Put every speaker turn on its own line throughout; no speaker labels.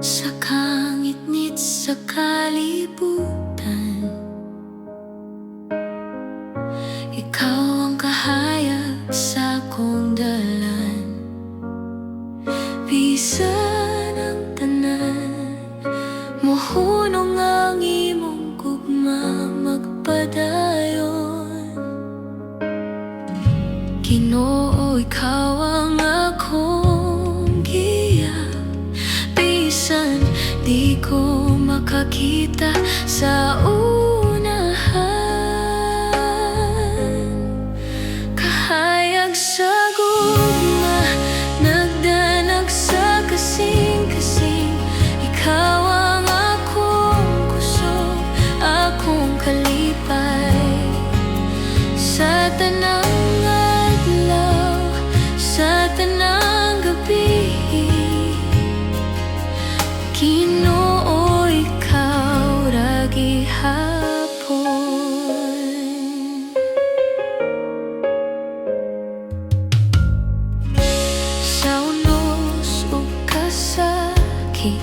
sa kangit-ngit sa kalibutan. Ikaw ang kahayag sa akong dalan, bisan ang tanan, mohunong ang imong gugma magpadayon. Ginoo, ikaw ang akong giya, bisan di ko makakita sa unahan. Kahayag sa gugma, nagdanag sa kasing-kasing. Ikaw ang akong kusog, akong kalipay. Sa tanang adlaw, sa tanang gabi, Ginoo, ikaw ra gihapon. Sa unos ug kasakit,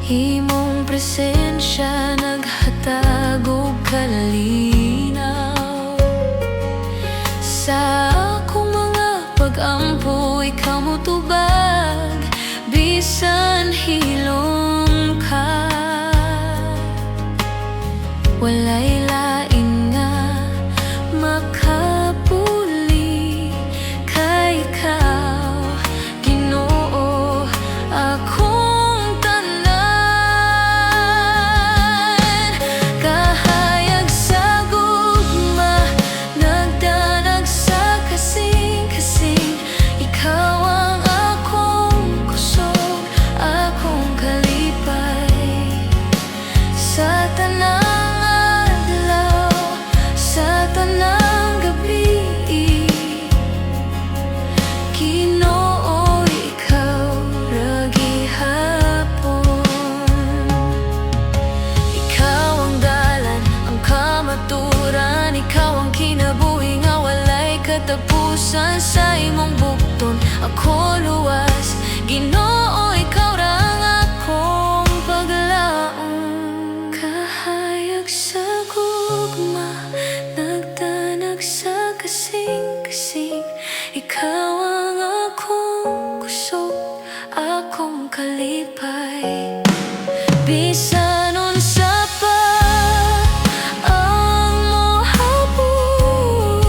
imong presensya naghatag og kalinaw. Sa akong mga pag-ampo, ikaw motubag, bisan hilom ka. Walay lain nga makapuli kay ikaw, Ginoo, akong tanan. Kahayag sa gugma, nagdanag sa kasing-kasing. Ikaw ang akong kusog, akong kalipay. Sa tanang adlaw, sa tanang gabi, Ginoo, ikaw ra gihapon. Ikaw ang dalan, ang kamaturan, ikaw ang kinabuhi nga walay katapusan. Sa imong bukton ako luwas, Ginoo, ikaw ra ang akong paglaom. Kahayag sa gugma, nagdanag sa kasing-kasing. Ikaw ang akong kusog, akong kalipay. Bisan unsa pa ang mohabot,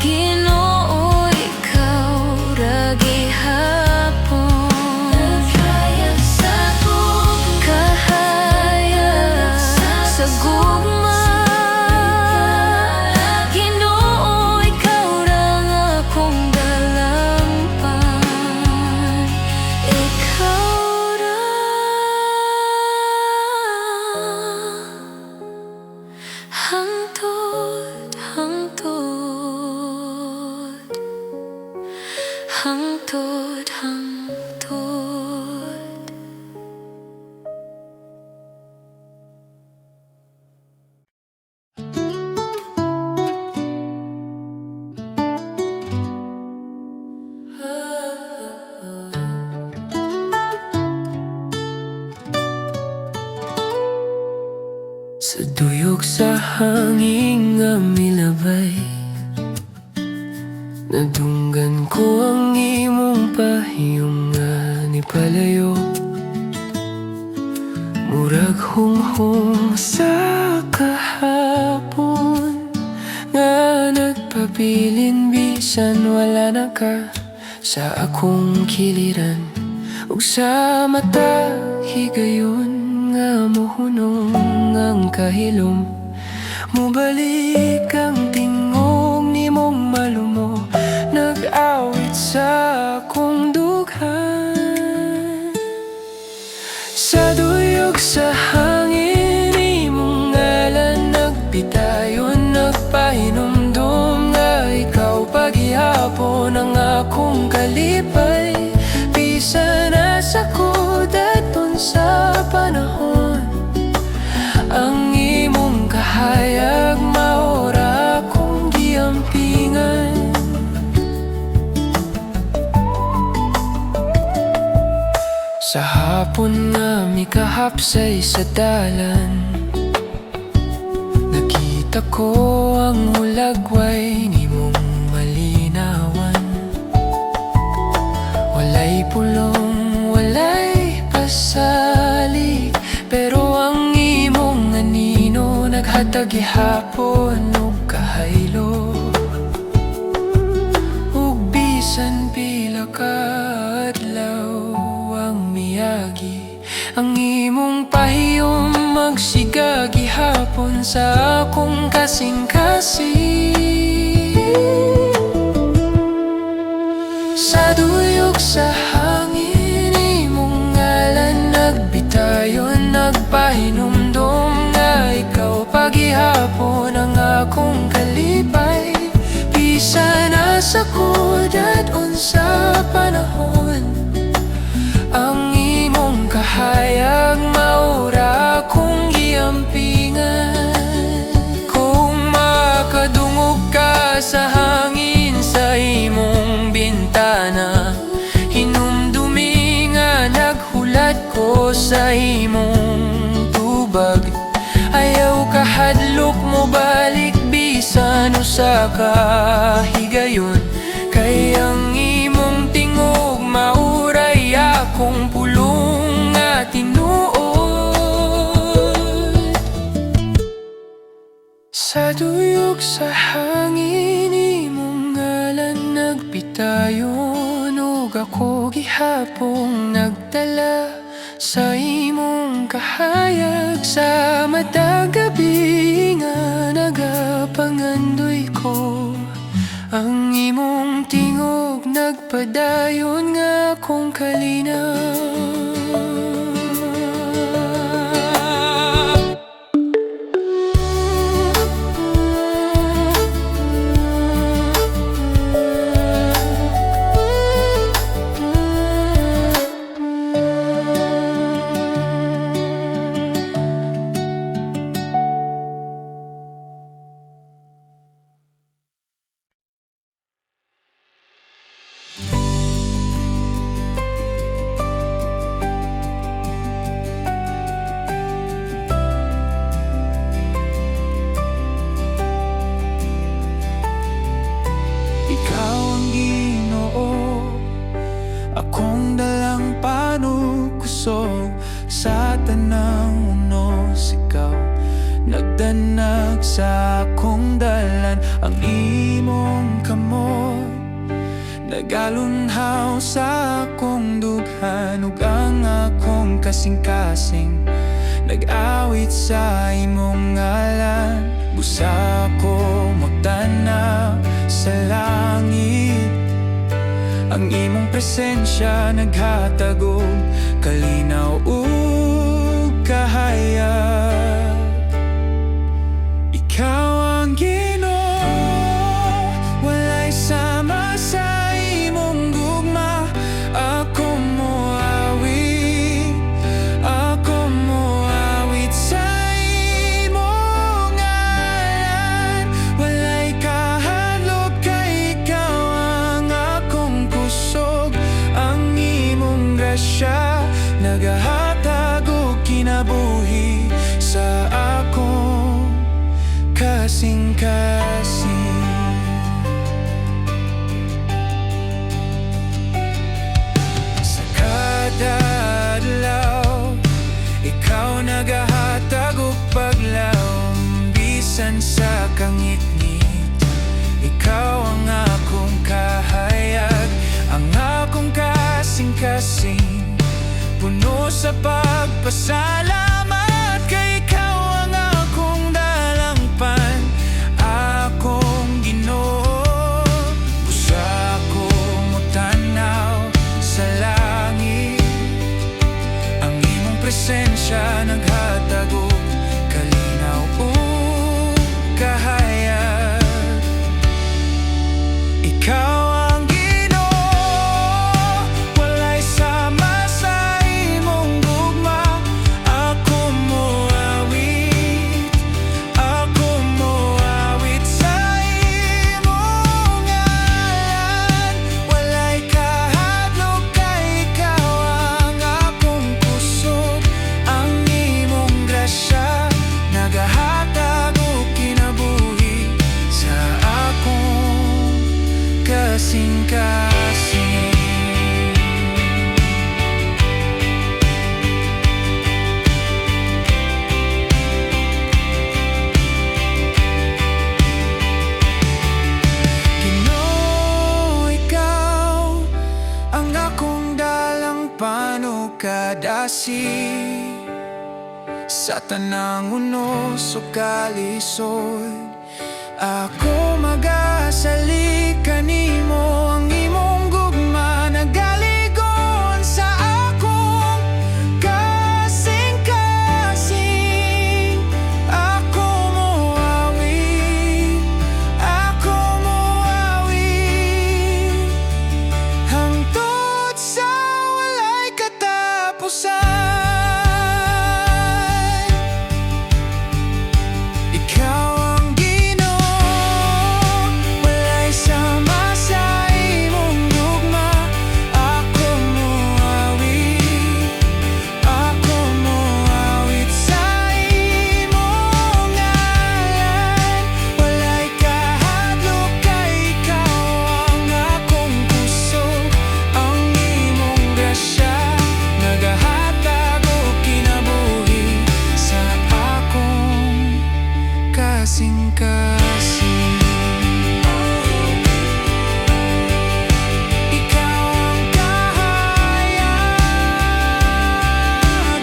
Ginoo, ikaw ra gihapon. Kahayag sa gugma, Ginoo, ikaw ra ang akong dalampan. Ikaw ra hangtod, hangtod, hangtod, hangtod.
Sa tuyok sa hangin nga milabay, nadunggan ko ang imong pahiyong nga nipalayo. Murag hunghong sa kahapon, nga nagpabilin bisan wala na ka sa akong kiliran. Ug sa mata higayon nga mohunong ang kahilom. Mubalik ang tingog nimong malumo, nag-awit sa akong dughan. Sa duyok sa hangin, imong ngalan nagpitayon, nagpahinumdum nga ikaw paghihapon ang akong kalipay. Bisan nasa ko daton sa panahon, ang imong kahayag maora akong giampingan. Sa hapon nga mikahapsay sa dalan, nakita ko ang hulagway ni mong malinawan. Walay pulong, walay pasali, pero ang imong anino naghatag gihapon ug kahaylo. Ug bisan pila ka adlaw ang miyagi, ang imong pahiyom magsiga gihapon sa akong kasing-kasing. Sa duyok sa hangin imong ngalan nagbitayon, nagpahinumdum nga ikaw pagihapon ang akong kalipay. Bisan nasa kudat unsa panahon, ang imong kahayag maura akong giampingan. Kung makadungog ka sa hangin sa imong bintana, hinumdumi nga naghulat ko sa imong tubag. Ayaw kahadlok mo balik bisan usa ka higayon, kay ang imong tingog mauray akong pulong nga tinuod. Sa duyok sa hangin imong ngalan nagpitayon, ug ako gihapong nagdala sa imong kahayag. Sa matag gabi nga nagapangandoy ko, ang imong tingog nagpadayon nga akong kalinaw. Akong dalang panukusog sa tanang unos, ikaw nagdanag sa akong dalan. Ang imong kamot nagalunhaw sa akong dughan, ug ang akong kasing-kasing nag-awit sa imong ngalan. Busa ko magtanaw sa langit, ang imong presensya naghatag og kalinaw ug kahayag. Ikaw ang Ginoo, walay sama sa imong gugma. Ako moawit sa imong ngalan. Walay kahadlok kay ikaw ang akong kusog. Ang imong grasya nagahatag og kinabuhi sa akong kasing-kasing. Sa kada adlaw ikaw nagahatag og paglaom, bisan sa kangit-ngit ikaw ang akong kahayag. Ang akong kasing-kasing puno sa pagpasalamat, kay ikaw ang akong dalangpan, akong Ginoo. Busa ko motanaw sa langit, ang imong presensya naghatag og kalinaw ug kahayag. Ikaw ang Ginoo, walay sama sa imong gugma.
gaano kadasi sa tanang unos o kalisod. Ako magasali kanimo ang imong gugma nagaligon sa akong kasing-kasing. Ako mo awit, ako mo awit, hangtod sa walay katapusan. Kasing-kasing, ikaw ang kahayag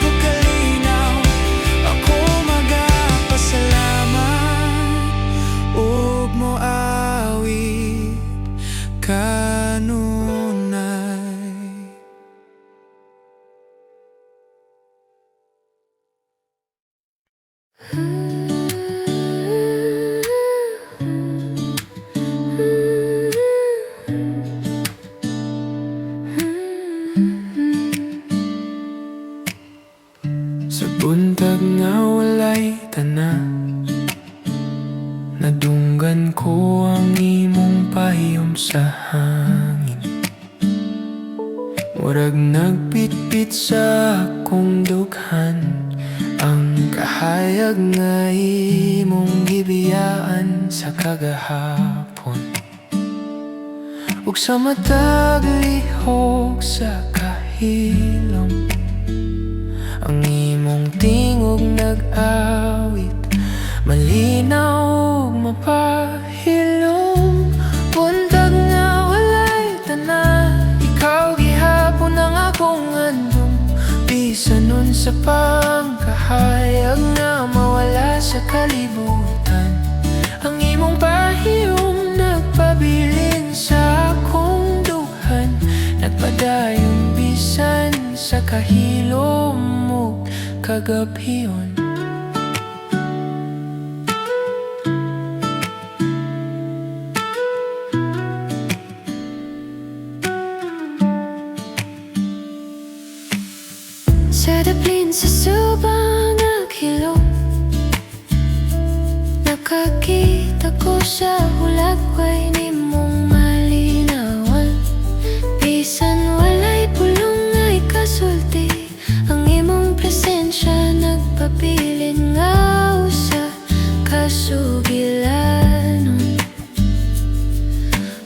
o kalinaw. Ako magapasalamat ug moawit kanunay.
Sa buntag nga walay tana, nadunggan ko ang imong pahiyom sa hangin. Murag nagpitpit sa akong dughan ang kahayag nga imong gibiyaan sa kagahapon. Ug sa matag lihok sa kahilom, ang imong tingog nag-awit, malinaw ug mapahilom. Buntag nga walay tana, ikaw gihapon ang akong andong. Bisan nun sa pangkahayag nga mawala sa kalibutan, ang imong pahiyom nagpabilin sa akong dughan, nagpadayon bisan sa kahilom mo kagabhiyon.
Sa daplin sa subang naghilom, nakakita ko sa hulagway nimong malinawan. Bisan walay pulong ay kasulti, ang imong presensya nagpabilin nga usa kasugilanon.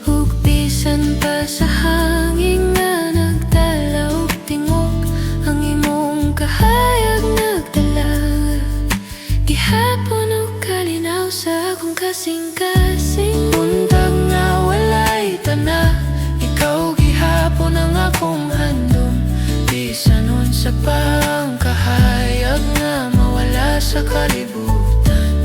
Ug bisan pa sa hangin nga nagdala og tingog, ang imong kahayag nagdala gihapon og kalinaw sa akong kasing-kasing.
Buntag nga walay tana, ikaw gihapon ang akong handom. Bisan nun sa pangkahayag nga mawala sa kalibutan,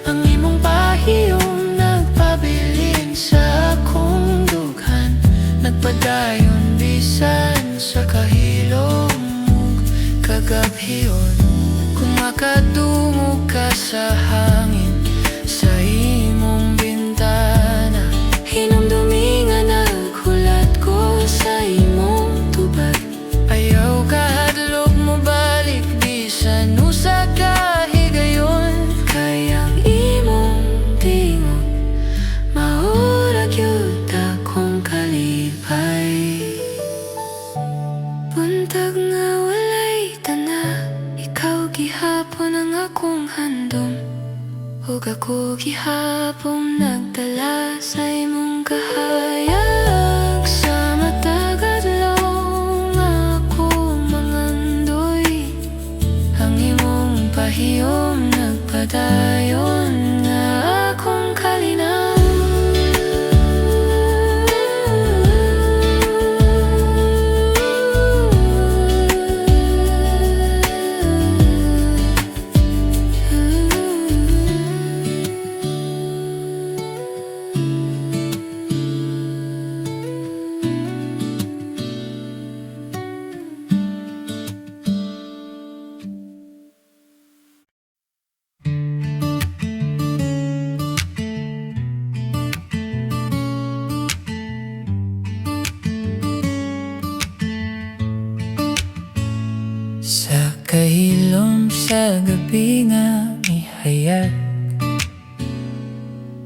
ang imong pahiyom nagpabilin sa akong dughan, nagpadayon bisan sa kahilom ug kagabhiyon. Kung makadungog ka sa hangin sa imong bintana, hinumdumi nga naghulat ko sa imong tubag. Ayaw ka hadlok mo balik bisan usa ka higayon, kayang imong tingog maurag yun akong kalipay. Buntag nga walay tana, ikaw gihapon ang akong handom. Ug ako gihapon nagdala sa imong kahayag. Sa matag adlaw nga ako mangandoy, ang imong pahiyom nagpadayon nga akong kalinaw. sa gabi nga ihayag,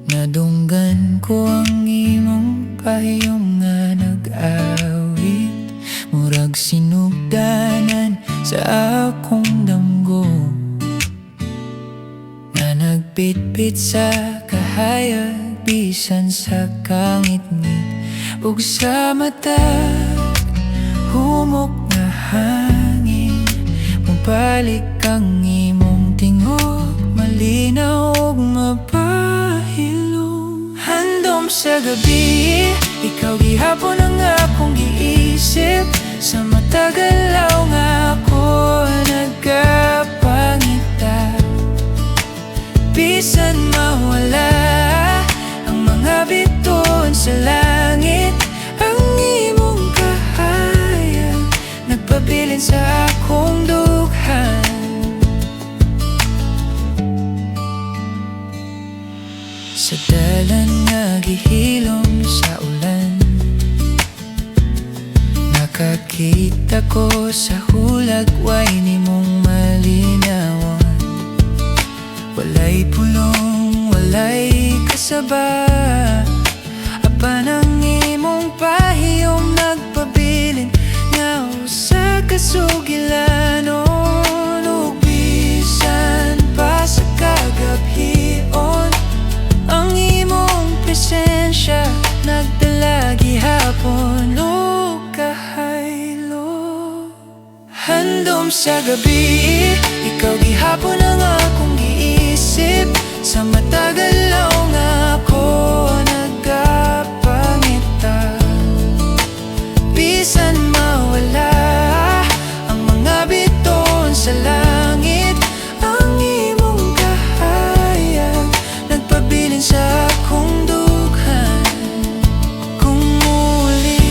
nadunggan ko ang imong pahiyom nga nag-awit, murag sinugdanan sa akong damgo, na nagpitpit sa kahayag bisan sa kangit-ngit, ug sa mata humok na hangin, mubalik ang imong tingog, malinaw ug mapahilom. Handom sa gabi, ikaw gihapon ang akong giisip, sa matagalaw nga ako nagkapangita, bisan mawala ang mga bituon sa langit, ang imong kahayag nagpabilin sa akong dughan. Sa dalan nga gihilom sa ulan, nakakita ko sa hulag way nimong malinawan, walay pulong, walay kasaba, apan ang imong pahiyom nagpabilin nga sa kasugilanon, ug bisan pa sa kagabhion, ang imong presensya nagdala gihapon ug kahaylo. Handom sa gabi, ikaw gihapon ang akong giisip, sa matagalaw nga ako nagkapangita, bisan mawala ang mga bituon sa langit, ang imong kahayag nagpabilin sa akong dughan. Kung muli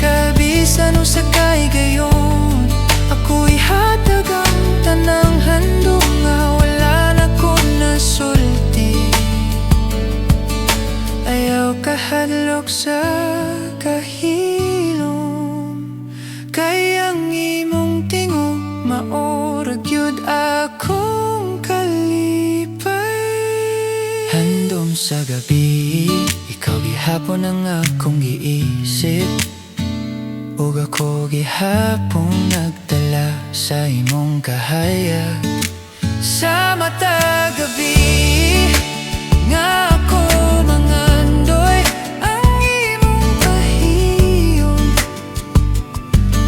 ka bisan usakay gayon, ako'y hatag ang tanang handom nga wala na ko nasulti. Ayaw kahadlok sa kahilom, kay ang imong tingog maorag yun akong kalipay. Handom sa gabi, ikaw gihapon ang akong giisip, ug ako gihapon nagdala sa imong kahayag, sa mata gabi nga ako mangandoy, ang imong pahiyom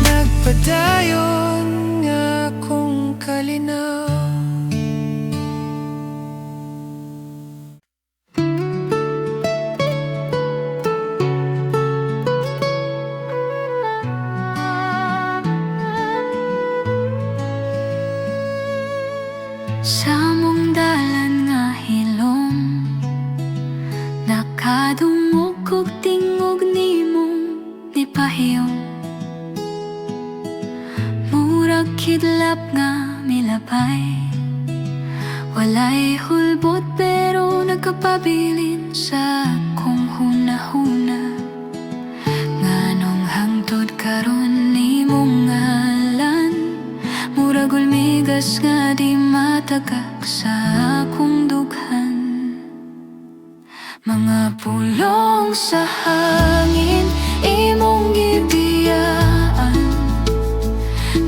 nagpadayon nga akong kalinaw.
Sa mong dalan nga hilom, nakadungog kog tingog nimong nipahiyom, murag kidlap nga milabay, walay hulbot pero nagkapabilin sa akong hunahuna, nganong hangtod karon nimong ngalan, murag ulmigas nga di matagak sa akong dughan. Mga pulong sa hangin imong gibiyaan,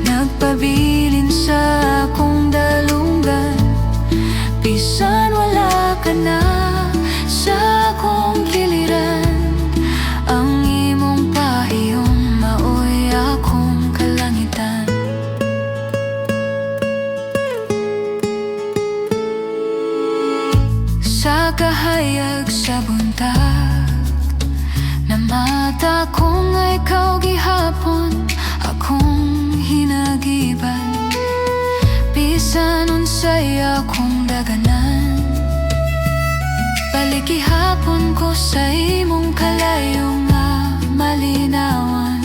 nagpabilin sa akong dalunggan, bisan wala ka na sa akong giliran, ang imong pahiyom maoy akong kalangitan. Sa kahayag sa buntag, namata ko nga ikaw gihapon akong hinagiban, bisan unsay akong daganan, balik gihapon ko sa imong kalayo nga malinawan,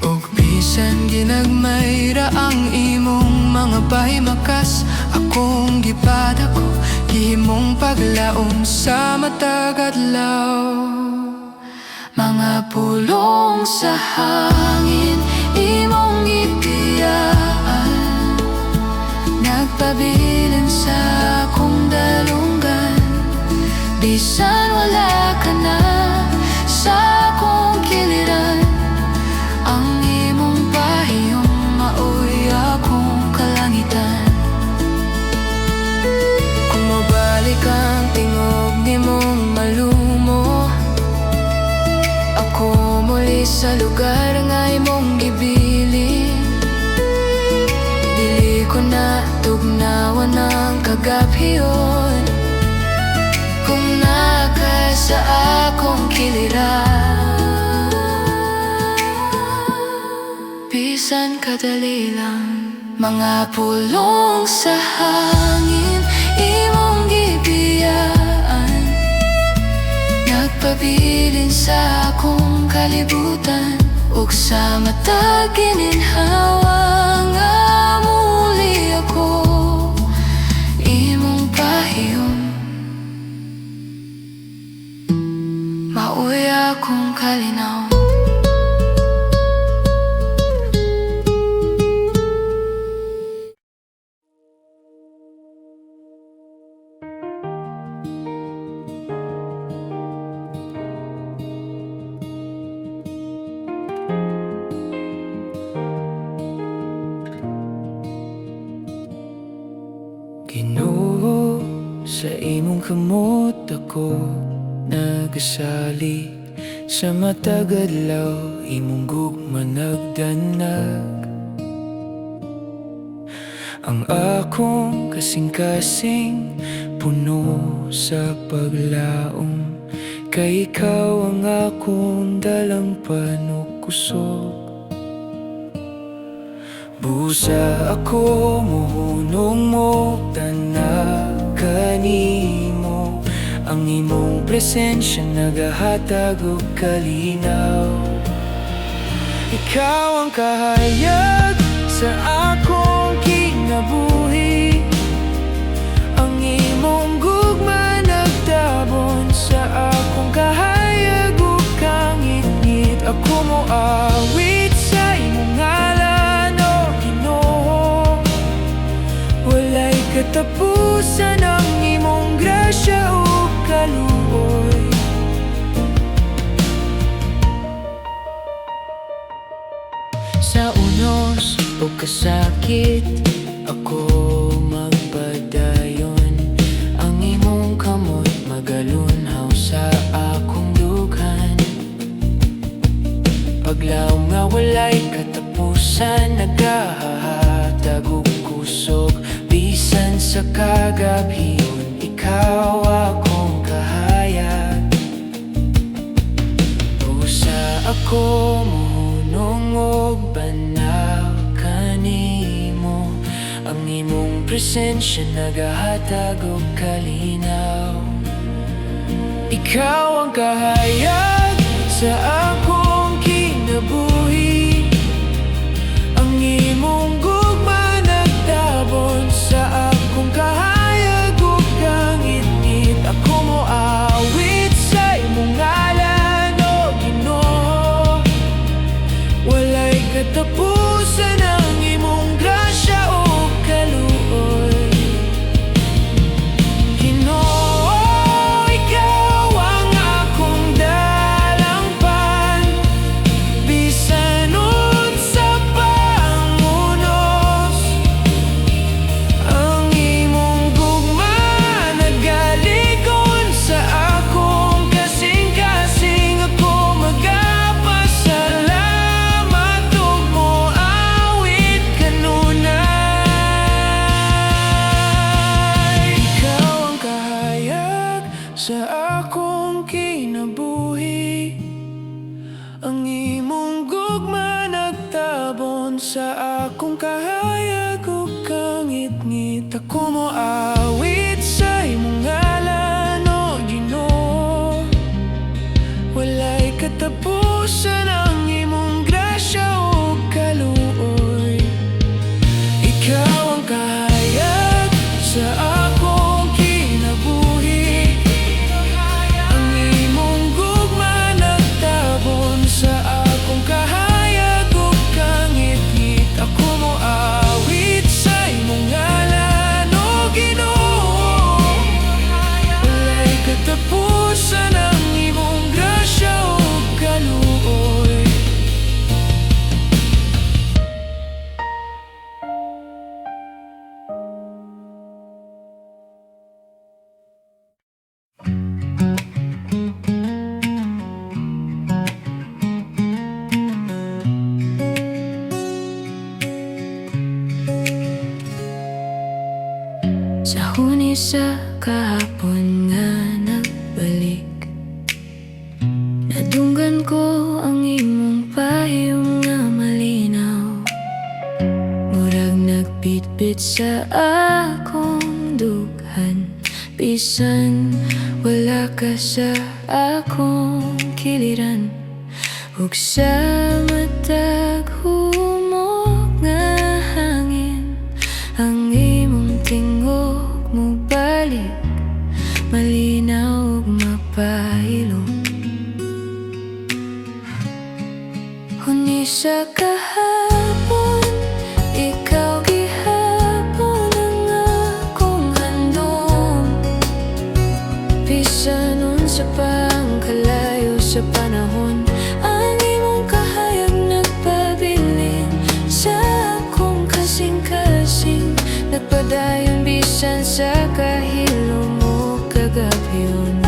ug bisan ginagmayra ang imong mga pahimakas, akong gipadako gihimong paglaom sa matagadlaw.
mga pulong sa hangin imong gibiyaan, nagpabilin sa akong dalunggan. Bisan wala ka na sa akong kiliran, ang imong pahiyong maoy akong kalangitan. Kung mabalik ang tingog ni mong malumo, ako muli sa lugar nga imong gibilin. Dili ko na tugnawan ang kagabhiyon, kung naka sa akong kiliran. Bisan kadali lang, mga pulong sa hangin imong gibiyaan, nagpabilin sa akong kalibutan. Ug sa mata gininhawa nga muli ako imong pahiyom, mauwi akong kalinaw.
Ginoo, sa imong kamot ako nagasali. Sa matag adlaw imong gugma nagdanag. Ang akong kasing-kasing puno sa paglaom, kay ikaw ang akong dalang panukusog. Busa ako muhunong mo, tanag kanimo. Ang imong presensya nagahatag og kalinaw. Ikaw ang kahayag sa akong kinabuhi. Ang imong gugma nagtabon sa akong kahayag ug kangit-ngit. Ako mo awit sa imong ngalan, o Ginoo. Walay katapusan ang imong grasya ug kaluoy. Sa unos o kasakit ako magpadayon. Ang imong kamot magalunhaw sa akong dughan. Paglaom nga walay katapusan, nagahatag og kusog. Bisan sa kagabhiyon, ikaw akong kahayag. Busa ako muhunong og banaw kanimo. Ang imong presensya nagahatag og kalinaw. Ikaw ang kahayag sa akong kinabuhi. Ang imong gugma nagtabon sa akong kahayag ug kangit-ngit. Ako mo awit sa imong ngalan, o Ginoo. Walay katapusan ang imong grasya ug kaluoy. Ginoo, ikaw ang akong dalangpan. Bisan unsa pa ang unos, ang imong gugma nagalikon sa akong kasing-kasing. Ako magapasalamat ug moawit kanunay. Ikaw ang kahayag sa akong kinabuhi. Ang imong gugma nagtabon sa akong kahayag ug kangit-ngit. Ako mo awit sa imong ngalan, o Ginoo. Walay katapusan ang imong grasya ug kaluoy. Ikaw ang kahayag sa akong kinabuhi. Ang imong gugma nagtabon sa akong kahayag ug kangit-ngit. Ako mo awit sa imong ngalan,
Huni sa kahapon nga nagbalik, nadunggan ko ang imong payong nga malinaw. Murag nagbitbit sa akong dughan, bisan wala ka sa akong kiliran. Ug sa matag humok nga hangin, ang imong tingog mo balik, malinaw ug mapahilom. Huni sa kahapon, ikaw gihapon ang akong handom. Bisan unsa pang kalayo sa panahon, ang imong kahayag nagpabilin sa akong kasing-kasing. Nagpadayon bisan sa kahilom o kagabyon.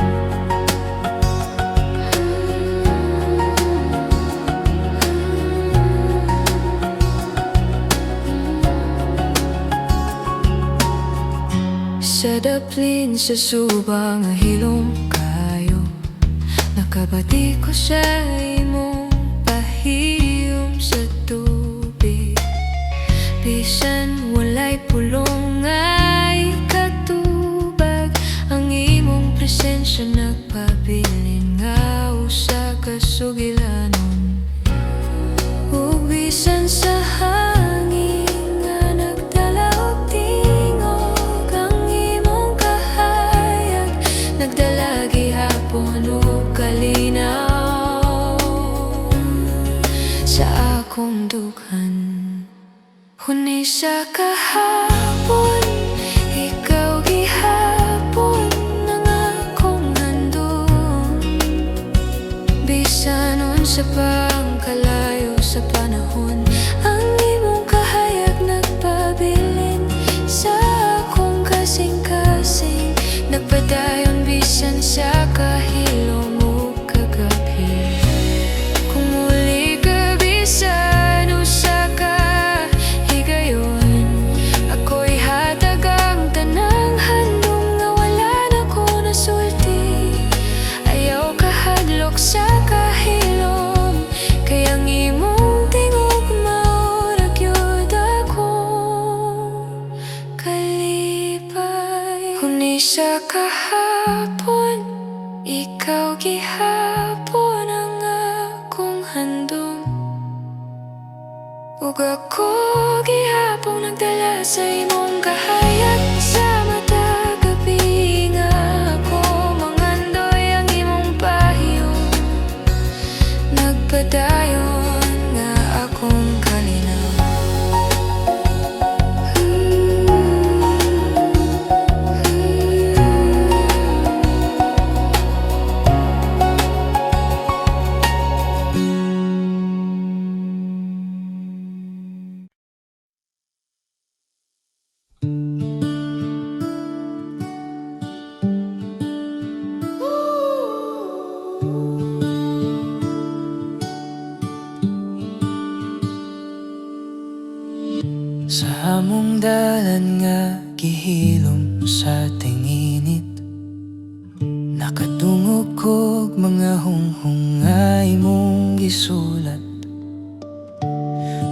Sa daplin sa subang hilom kayo, nakabati ko sa imong pahiyom sa tubig. Bisan walay pulong ay katubag, ang imong presensya nagpabilin nga usa ka sugilanon. Ug bisan sa hangin nga nagdala og tingog, ang imong kahayag nagdala gihapon og kalinaw sa akong dughan. Huni sa kahapon, ikaw gihapon ang akong handom. Bisan unsa pang kalayo sa panahon, ang imong kahayag nagpabilin sa akong kasing-kasing. Nagpadayon bisan sa kahilom o kagabi. Kung muli ka bisan usa ka higayon, ako'y hatag ang tanang handom nga wala na ko nasulti. Ayaw kahadlok sa kahilom, kay ang imong tingog maurag yun akong kalipay. Huni sa kahapon, ikaw gihapon ang akong handom. Ug ako gihapon nagdala sa imong kahayag sa matag gabi, nga ako mangandoy ang imong pahiyom. Nagpadayon nga akong kalinaw.
Sa among dalan nga gihilom sa tinginit, nakadungog kog mga hunghungay mong gisulat.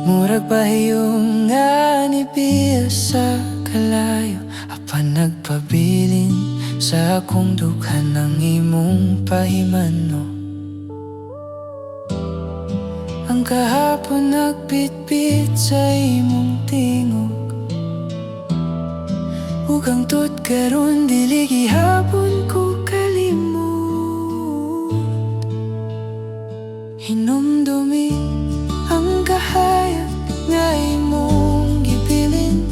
Murag pahiyong nga nibiya sa kalayo, apan nagpabilin sa akong dughan ng imong pahimano. Ang kahapon nagbitbit sa imong tingog, ug ang tut karon dili gihapon ko kalimot. Hinumdumi ang kahayag nga imong gibilin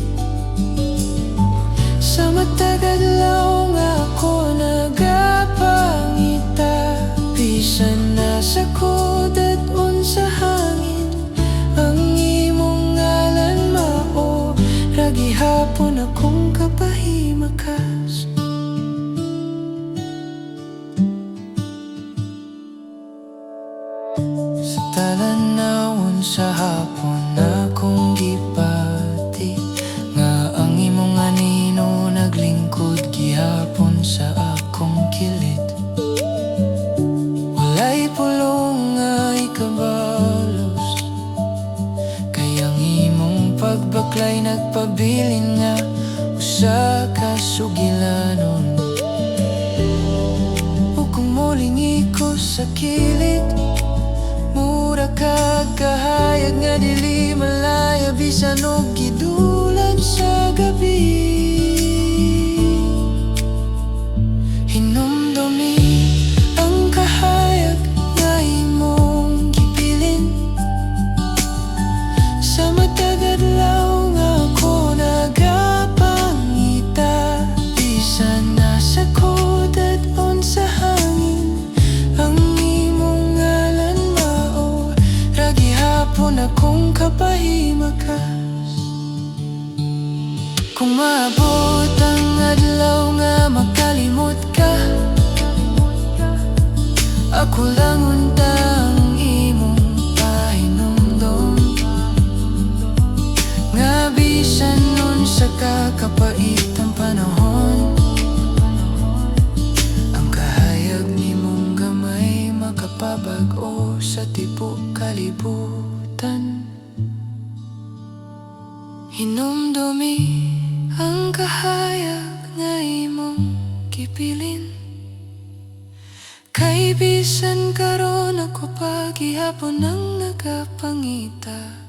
sa matag adlaw nga ako nagapangita. Bisan nasa kudat unsa hangin, ang imong ngalan mao ra gihapon akong kapahimakas. Sa talanawon sa hapon akong gipati, nga ang imong anino naglingkod walay nagpabilin nga usa ka sugilanon. O kung muling iko sa kilid, mura ka kahayag nga dili malaya bisan og gidulan sa gabi. Hinumdumi ang kahayag nga imong gibilin, sa matag adlaw nga ako nagapangita. Bisan nasa kodat on sa hangin, ang imong ngalan mao ra gihapon akong kapahimakas. Kung maabot ang adlaw nga makalimot ka, ako lang untang imong pahinumdom, nga bisan nun sa kakapait ang panahon, ang kahayag nimong gamay makapabag-o sa tibok kalibutan. Hinumdumi ang kahayag nga imong gipilin, kay bisan karon ako paghihapon ang nagapangita.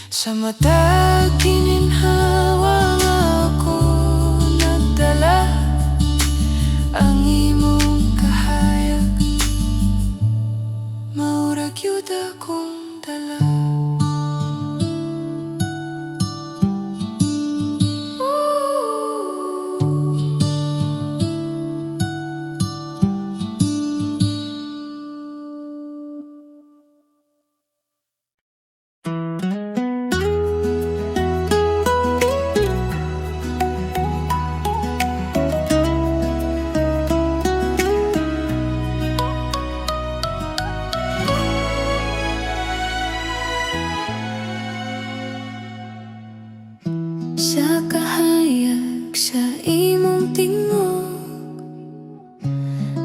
Sa mata gininhawa nga ako nagdala, ang imong kahayag maurag yun akong dala. Sa kahayag sa imong tingog,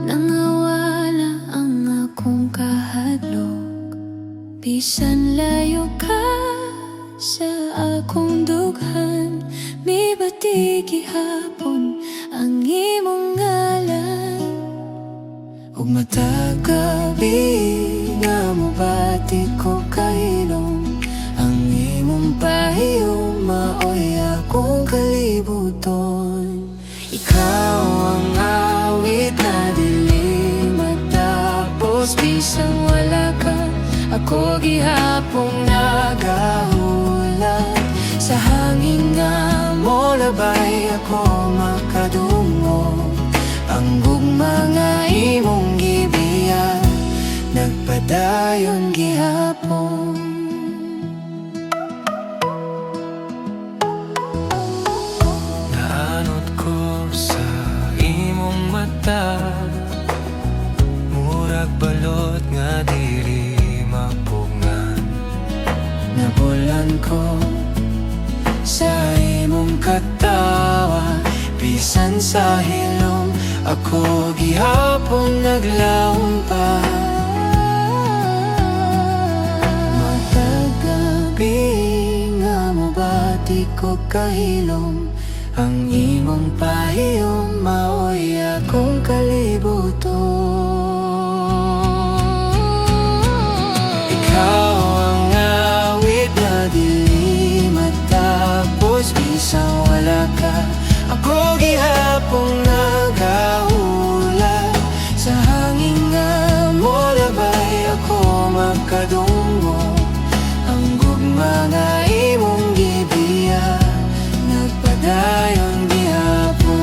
nangawala ang akong kahadlok. Bisan layo ka sa akong dughan, mibati gihapon ang imong ngalan. Ug matag gabi nga mobati ko kahilom, ang imong pahiyom maoy akong kalibuton. Ikaw ang awit na dili matapos, bisan wala ka ako gihapong nagahulat. Sa hangin nga mo labay ako makadungog, ang gugma nga imong gibiya nagpadayon gihapon. Naanot ko sa imong mata, murag balot nga diri mapungan. Nabulan ko sa imong katawa, bisan sa hilom ako gihapon naglaom pa. Matag gabi nga mobati ko kahilom, ang imong pahiyom maoy akong kalibuton. Ikaw ang awit na dili matapos, bisan wala ka ako gihapong nagahulat. Sa hangin nga mo labay ako makadungog, ang gugma nga imong gibiya nagpadayon gihapon.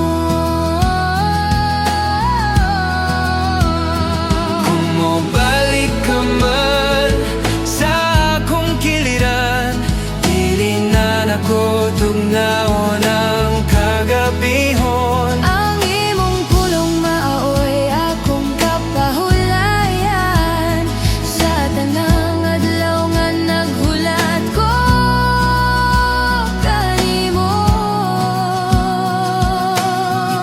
Kung mobalik ka man sa akong kiliran, dili na nako tugnaon ang kagabihon.
Ang imong pulong maoy akong kapahulayan, sa tanang adlaw nga naghulat ko kanimo.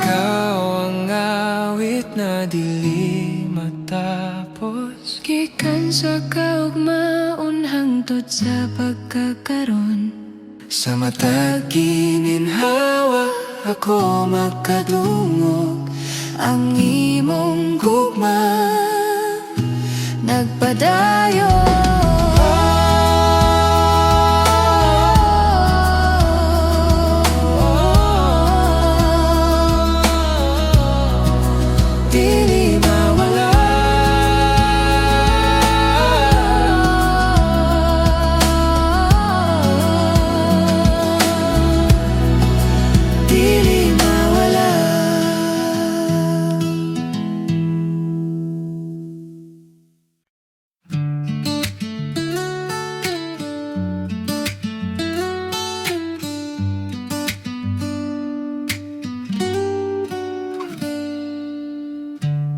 Ikaw ang awit na dili matapos,
Gikan sa kaugmaon hangtod sa pagkakaron,
Sa matag gininhawa ako makadungog, ang imong gugma nagpadayon. Dili mawala. Dili mawala.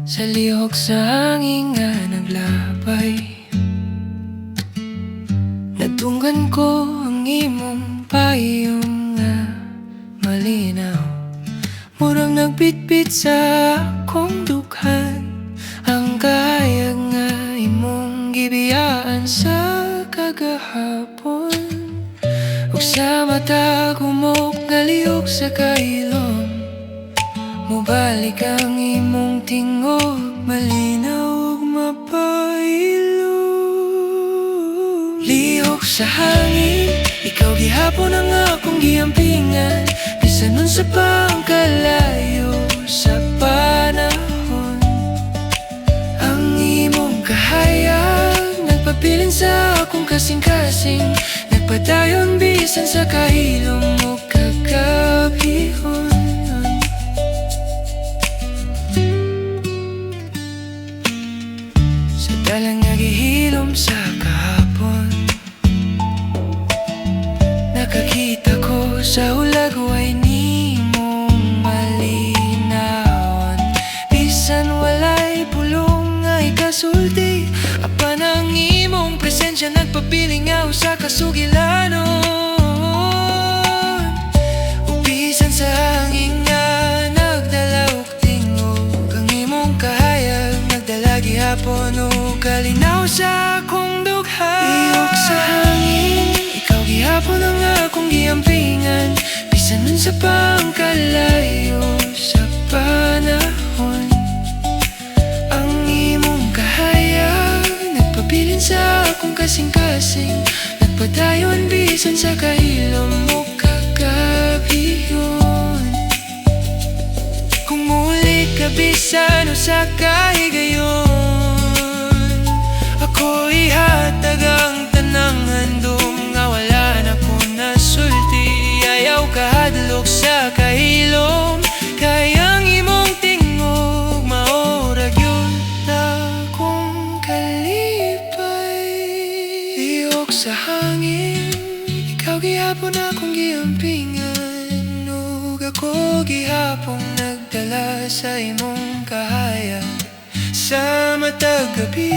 Sa lihok sa hangin nga naglabay, nadunggan ko ang imong payong nga malinaw. Murang nagbitbit sa akong dughan, ang kahayag nga imong gibiyaan sa kagahapon. Ug sa mata kumok nga lihok sa kailom, mubalik ang imong tingog, malinaw ug mapailog. Lihok sa hangin, ikaw gihapon ang akong giampingan, bisan nun sa pangkalayo sa panahon. Ang imong kahayag nagpabilin sa akong kasing-kasing, nagpadayon bisan sa kahilom mo kagabihon. Dalang nga gihilom sa kahapon, nakakita ko sa ulag way nimong malinawan. Bisan walay pulong nga ikasulti, apan ang imong presensya nagpapiling nga sa kasugilanon. Ug bisan sa hangin nga nagdala og tingog, ang imong kahayag nagdala gihapon og kalinaw sa akong dugha. Lihok sa hangin, ikaw gihapon ang akong giampingan, bisan nun sa pangkalayo sa panahon. Ang imong kahayag nagpabilin sa akong kasing-kasing, nagpadayon bisan sa kahilom mo kagabihon. Kung muli ka bisan usa ka higayon, ako ihatag ang tanang handom, nga wala na ko nasulti. Ayaw kahadlok sa kahilom, kayang imong tingog maurag yun akong kalipay. Lihok sa hangin, ikaw gihapon akong giampingan, ug ako gihapon nagdala sa imong kahayag. Sa matag gabi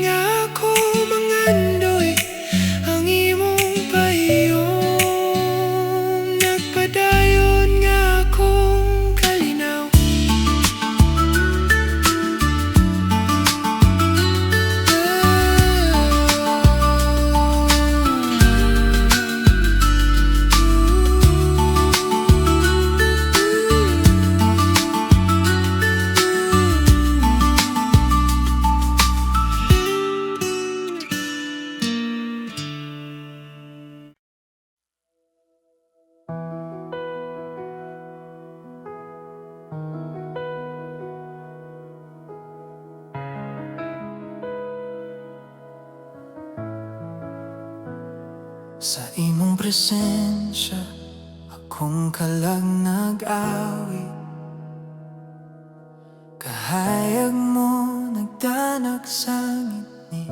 nga ako mangandoy, ang imong payong nagpadayon nga akong kalinaw. Sa imong presensya, akong kalag nag-awit. Kahayag mo nagdanak sa ngitni.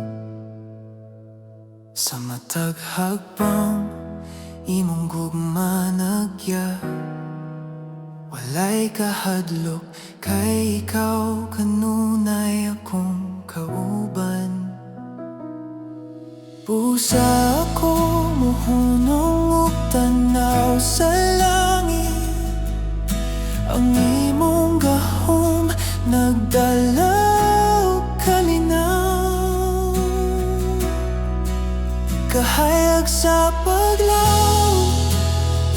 Sa matag hagbang, imong gugma nagya. Walay kahadlok, kay ikaw kanunay akong kauban. Pusa ako muhunong ug tanaw sa langit, ang imong gahom nagdala og kalinaw. kahayag sa paglaw.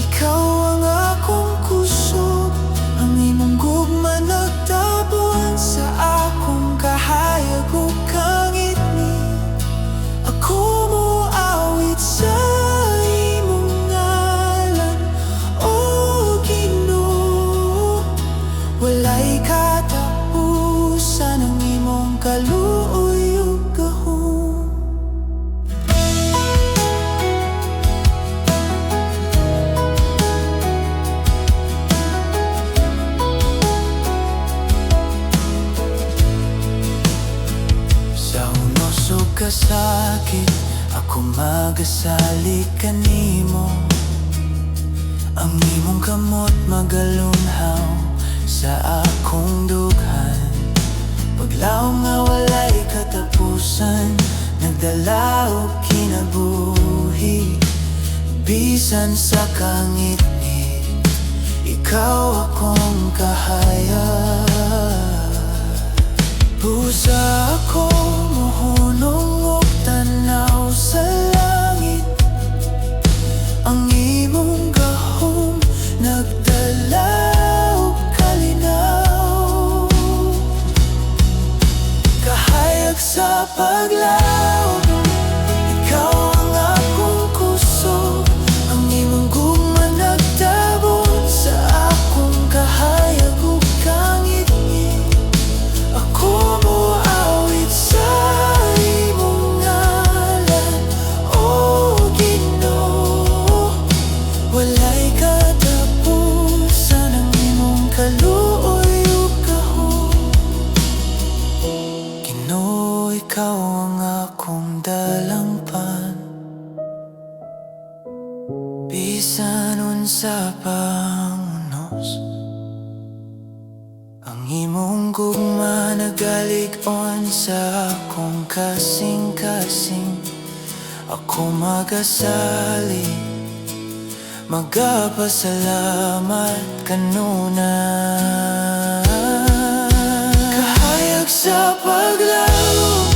Ikaw ang akong kusog, ang imong gugma nagtabon sa akong kahayag ug kangitni. Ako moawit sa imong ngalan, O Ginoo. Walay katapusan ang imong kaluoy ug gahom. Sa unos ug kasakit, ako magasali kanimo. Ang imong kamot magalunhaw sa akong dughan. Paglaom nga walay katapusan, nagdala og kinabuhi. Bisan sa kangitngit, ikaw akong kahayag. Pusa ako mohunong og tanaw sa langit. Ang imong gahom nagdala og kalinaw. Kahayag sa paglaw, ikaw ang akong kusog, ang imong gugma nagtabon sa akong kahayag ug kangitngit. Ako moawit sa imong ngalan, O Ginoo. Walay katapusan ang imong kaluoy ug gahom. Ginoo, ikaw ang akong dalangpan. Bisan unsa pangunos, ang imong gugma nagalig-on sa akong kasing-kasing. Ako magasali, magapasalamat kanuna. Kahayag sa paglaw,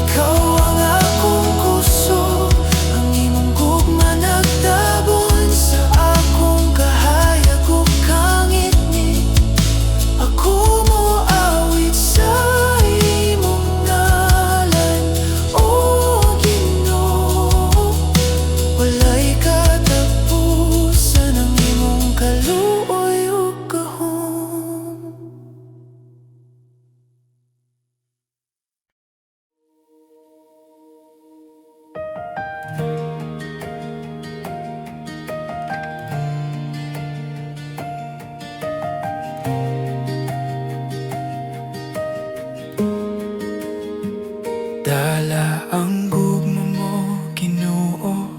ikaw ang akong kusog, ang imong gugma nagtabon sa akong kahayag ug kangitngit. Ako moawit sa imong ngalan, O Ginoo. Walay katapusan ang imong kaluoy ug gahom.
Dala ang gugma mo, Ginoo,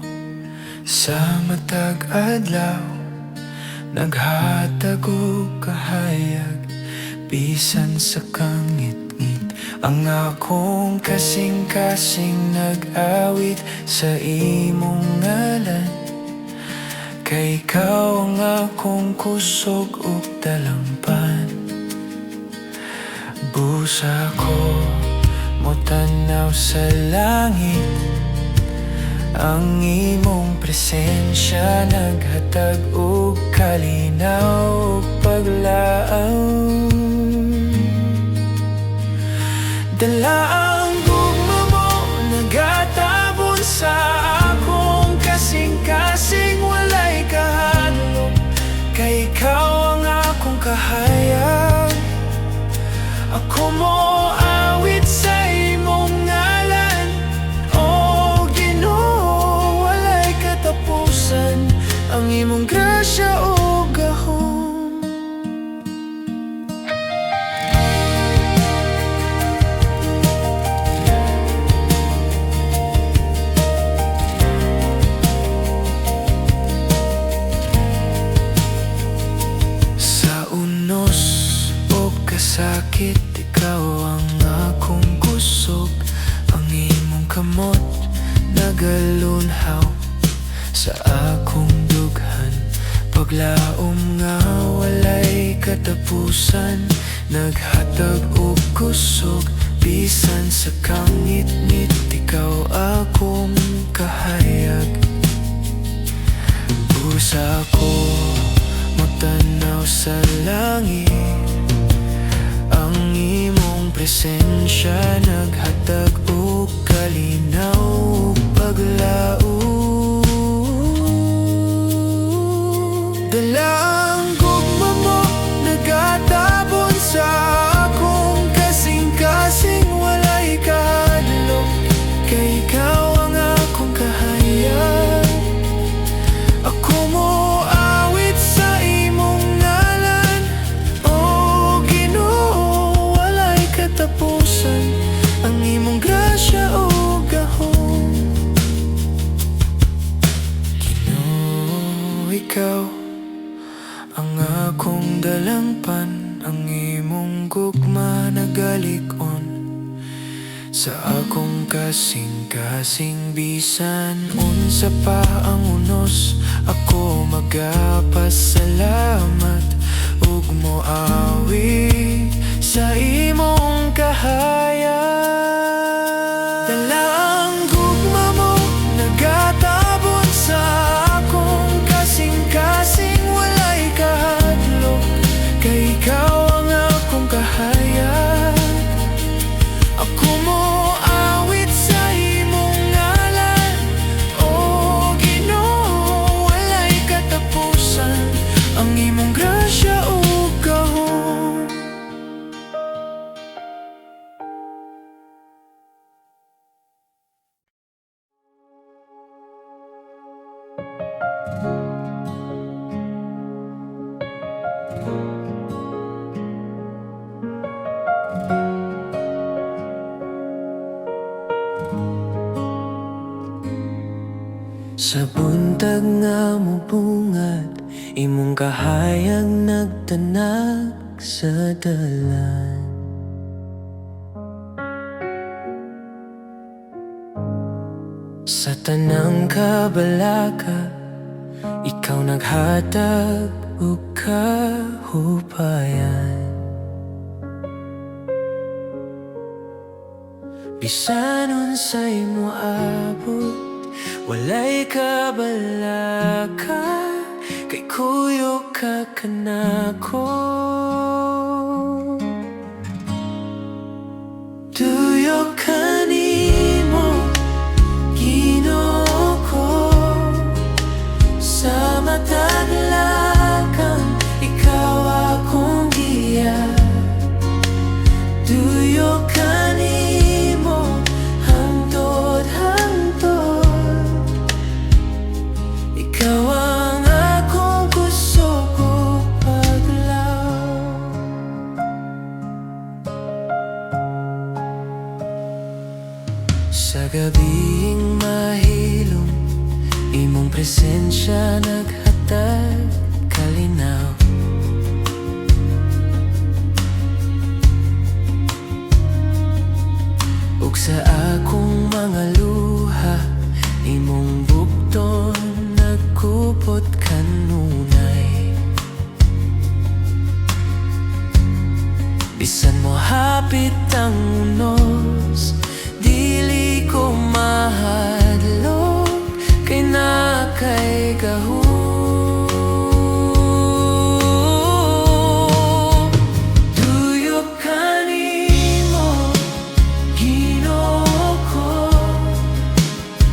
sa matag adlaw. Naghatag og kahayag, bisan sa kangit-ngit. Ang akong kasing-kasing nag-awit sa imong ngalan. Kay ikaw ang akong kusog ug dalampan. Busa ko motanaw sa langit, ang imong presensya naghatag og kalinaw ug paglaang. Dala ang gugma mo nagatabon sa akong kasing-kasing. Walay kahadlok, kay ikaw ang akong kahayag. Ako moawit sa imong ngalan, O Ginoo. Walay katapusan ang imong grasya o gahom. Sa unos o kasakit, ikaw ang akong kusog, ang imong kamot nagalunhaw sa akong dughan. Paglaom nga walay katapusan, naghatag og kusog, Bisan sa kangit-ngit, ikaw akong kahayag. Usa ko motanaw sa langit, ang imong presensya naghatag og kalinaw ug paglaom. Dala ang gugma mo, nagatabon sa akong kasing-kasing, walay kahadlok, kay ikaw ang akong kahayag. Ako mo awit sa imong ngalan, o Ginoo, walay katapusan, ang imong grasya o gahom. Ginoo, ikaw ang akong dalangpan, ang imong gugma nagalig-on sa akong kasing-kasing. Bisan unsa pa ang unos, ako magapasalamat ug moawi sa imong kahayag. Dala ang gugma mo, nagatabon sa akong kasing-kasing, walay kahadlok, kay ikaw ang akong kahayag. Ako mo awit sa imong ngalan, o Ginoo, walay katapusan, ang imong grasya o gahom. Sa buntag nga mubungad, imong kahayag nagtanag sa dalan. Sa tanang kabalaka, ikaw naghatag ug kahupayan. Bisan unsay moabot, walay kabalaka, kay kuyog ka kanako. Tuyok kanimo, Ginoo ko, sa matag lakang ikaw akong giya. Tuyok kanimo, hangtod-hangtod, ikaw ang akong kusog ug paglaw. Sa gabing mahilom, imong presensya naghatag kalinaw. Ug sa akong mga luha, imong bugton nagkupot kanunay. Bisan mo hapit ang unos, dili ko mahadlok, kay nakay gahom. Tuyok kanimo, Ginoo ko,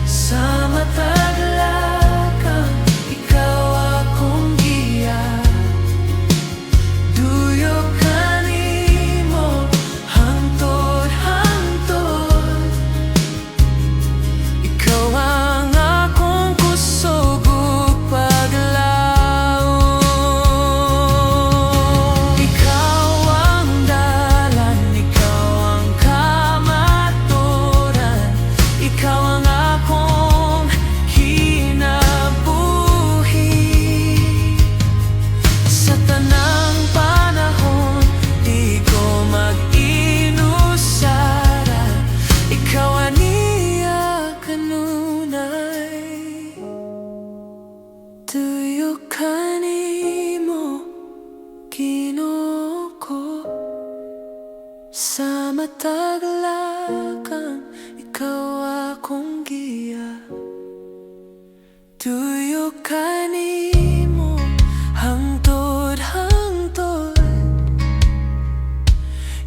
sa matag lakang ikaw akong giya. Tuyok kanimo, hangtod-hangtod, ikaw ang akong kusog ug Tuyo kanimo hangtod-hangtod.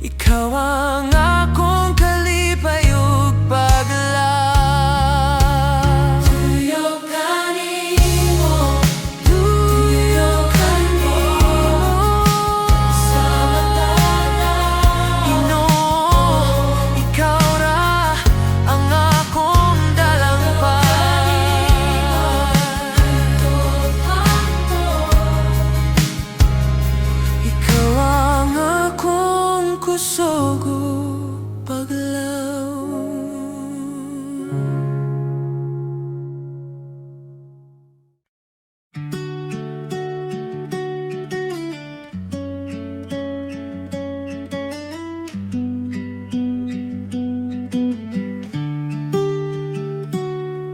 Ikaw ang akong kalipayog paglaw. Tuyo kanimo, tuyo kanimo, sa mata na Ginoo, ikaw ra ang akong dalampag. Ikaw ang akong kusog paglaw.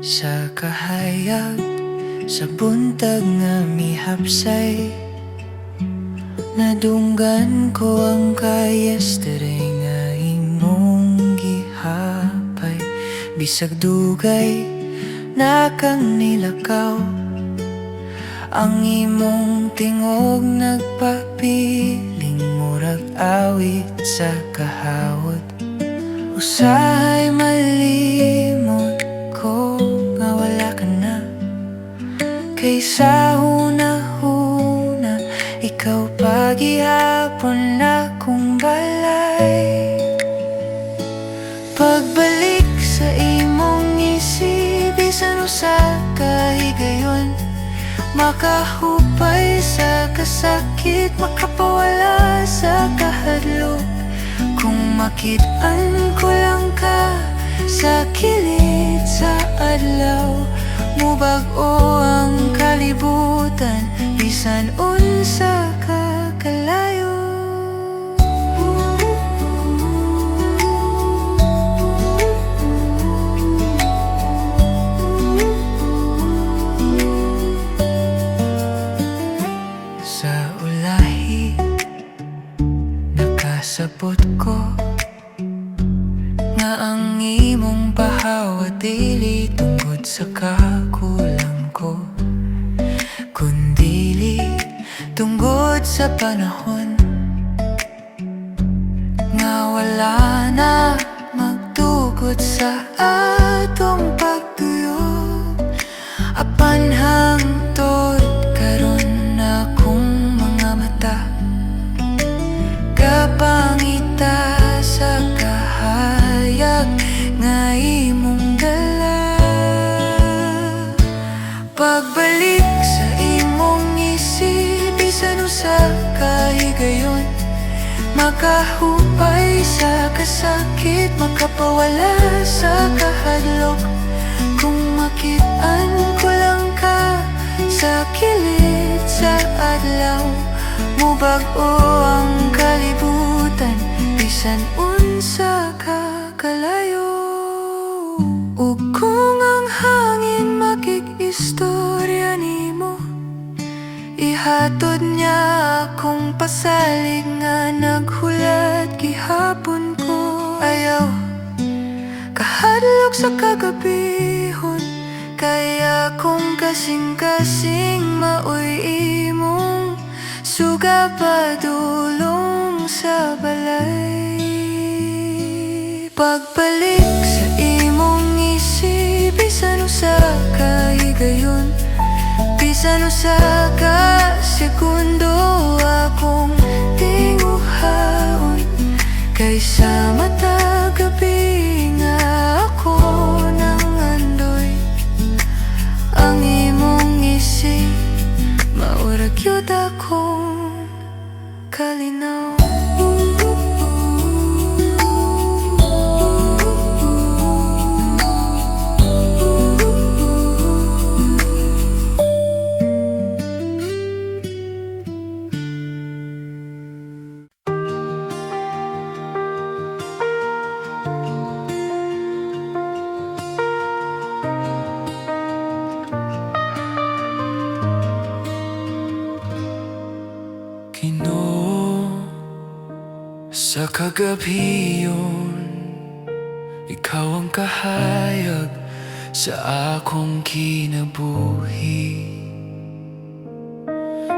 Sa kahayag, sa buntag nga mihapsay, nadunggan ko ang yesterday nga imong gihapay. Bisag dugay na kang nilakaw, ang imong tingog nagpapiling murag awit sa kahawot. Usahay malimot ko nga wala ka na, kaysa huna-huna ikaw paghihapon na kong balay. Pagbalik sa imong isip, bisan usa ka higayon, makahupay sa kasakit, makapawala sa kahadlok. Kung makit-an ko lang ka sa kilid sa adlaw, mubag-o ang kalibutan, bisan unsa ka kalayo. Sa ulahi nakasabot ko nga ang imong pahawa dili tungkod sa kakulang ko, kundili tungkod sa panahon nga wala na magtugot sa atong pagtuyo. Apan hangtod karon akong mga mata, kapangita sa kahayag nga imong dala. Pagbalik sa imong isip, bisan usa ka higayon, makahupay sa kasakit, makapawala sa kahadlok. Kung makit-an ko lang ka sa kilid sa adlaw, mubag-o ang kalibutan, bisan unsa ka kalayo. Ug kung ang hangin makikistorya nimo, ihatod niya akong pasalig nga naghulat gihapon ko. Ayaw kahadlok sa kagabihon, kaya kung kasing-kasing maoy imong suga padulong sa balay. Pagbalik sa imong isip, bisan usa ka higayon, bisan usa ka segundo akong tinguhaon, kaysa matag gabi nga ako nang andoy. Ang imong isip maurag yun akong kalinaw.
Sa kagabi yun, ikaw ang kahayag
sa akong kinabuhi.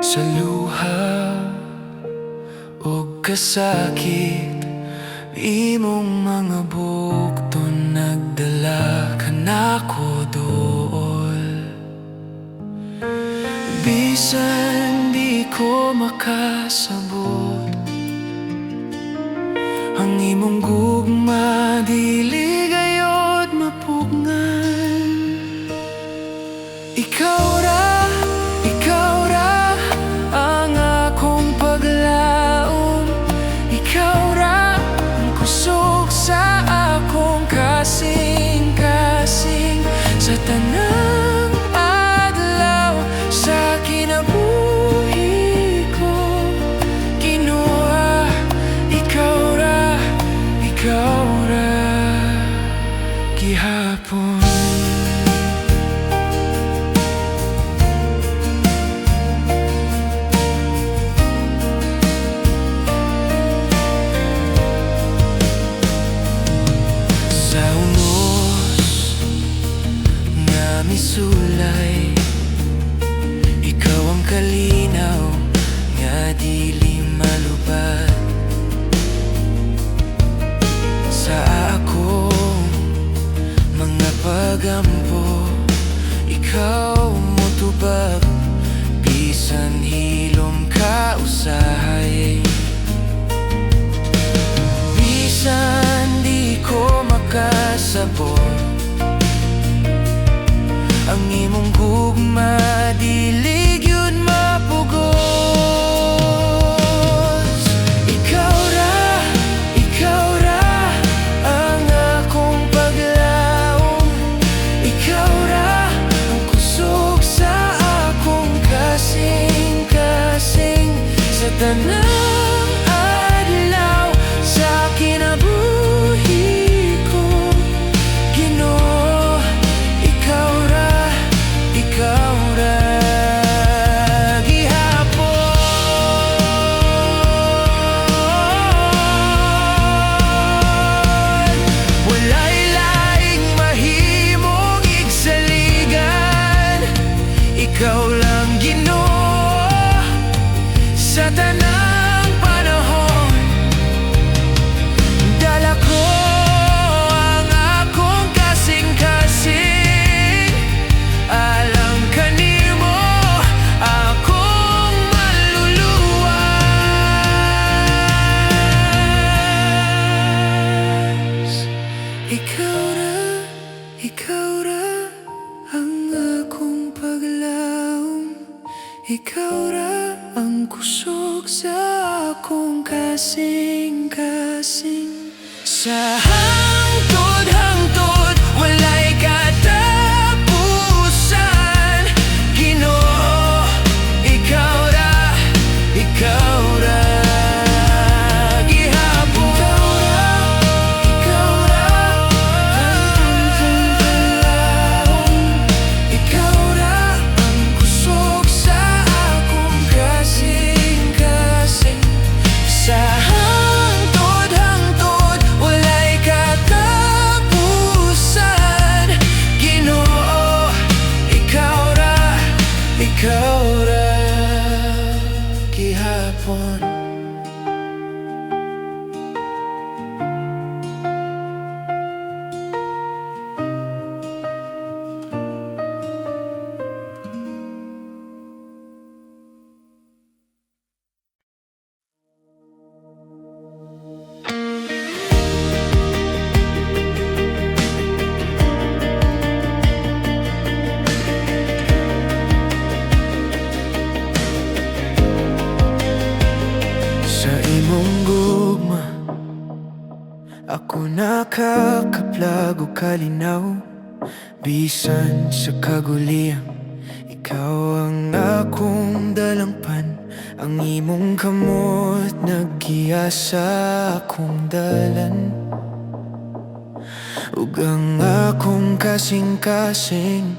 Sa luha o kasakit, imong mga bukton nagdala ka nako dool. Bisan di ko makasabot, ang imong gugma dili gayod mapugngan. Ikaw ra ang akong paglaom. Ikaw ra ang kusog sa akong kasing-kasing. Sa tanang adlaw sa kinabuhi ko, Ginoo, ikaw ra gihapon. Sa unos nga misulay, ikaw ang kalinaw nga dili malubad. Sa akong mga pagampo, ikaw motubag. Bisan hilom ka usahay, bisan di ko makasabot, ang imong gugma dili gyud mapugos. Ikaw ra ang akong paglaom. Ikaw ra ang kusog sa akong kasing-kasing. Sa tanang adlaw sa kinabuhi ko, Ginoo, ikaw ra gihapon. Walay laing mahimong igsaligan, ikaw lang Ginoo sa tanang panahon. Dala ko ang akong kasing-kasing, alang kanimo akong maluluwas. Ikaw ra ang akong paglaom. Ikaw ra ang kusog sa akong kasing-kasing. Sa hangtod walay katapusan, Ginoo, ikaw ra gihapon. Ikaw ra ikaw ra ang kusog sa akong kasing-kasing. Sa hangtod walay katapusan, Ginoo, ikaw ra gihapon. Sa imong gugma, ako nakakaplag o kalinaw. Bisan sa kaguliang, ikaw ang akong dalangpan. Ang imong kamot naggiya sa akong dalan, ug ang akong kasing-kasing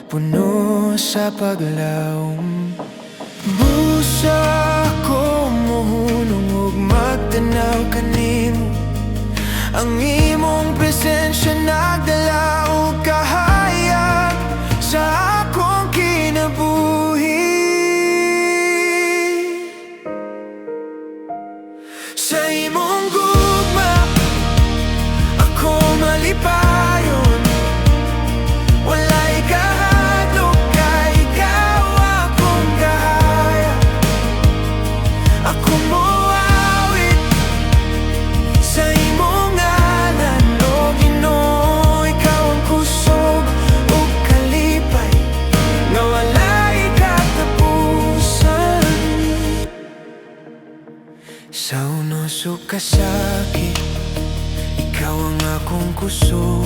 puno sa paglaom. Busa ko mohunong ug magtanaw kanimo. Ang imong presensya nagdala og kahayag. kusog ka sakit, ikaw ang akong kusog.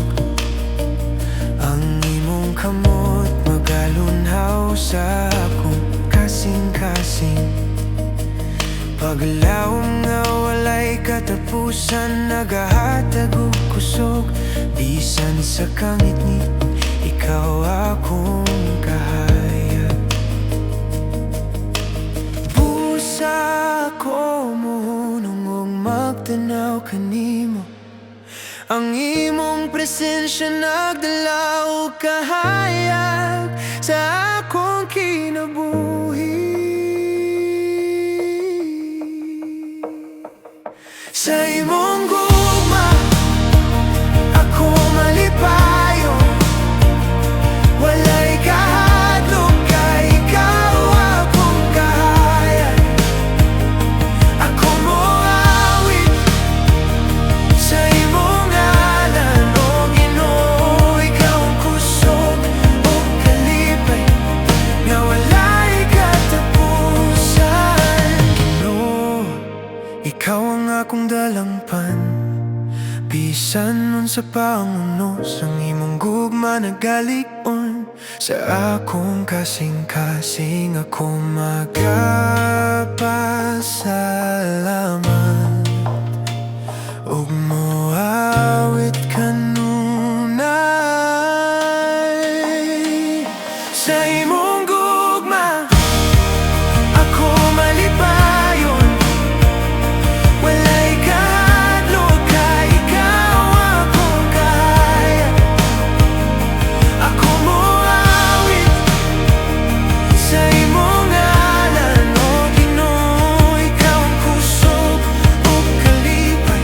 Ang imong kamot magalunhaw sa akong kasing-kasing. Paglawom nga walay katapusan, nagahatag og kusog. Bisan sa kangit-ngit, ikaw akong kahayag. Busa ko mohunong og magtanaw kanimo. Ang imong presensya nagdala og kahayag sa akong kinabuhi. Sa imong gugma, ako malipayon. Walay kahadlok kay ikaw akong kahayag. Ako moawit sa imong ngalan, o Ginoo. Ikaw ang kusog o kalipay nga walay katapusan. Ginoo, ikaw ang akong dalangpan. Bisan nun sa pangunos, ang imong gugma nagalig-on sa akong kasing-kasing. Ako magapasalamat ug moawit kanunay. Sa imong gugma, ako malipayon. Walay kahadlok kay ikaw akong kahayag. Ako moawit sa imong ngalan, o Ginoo. Ikaw ang kusog o kalipay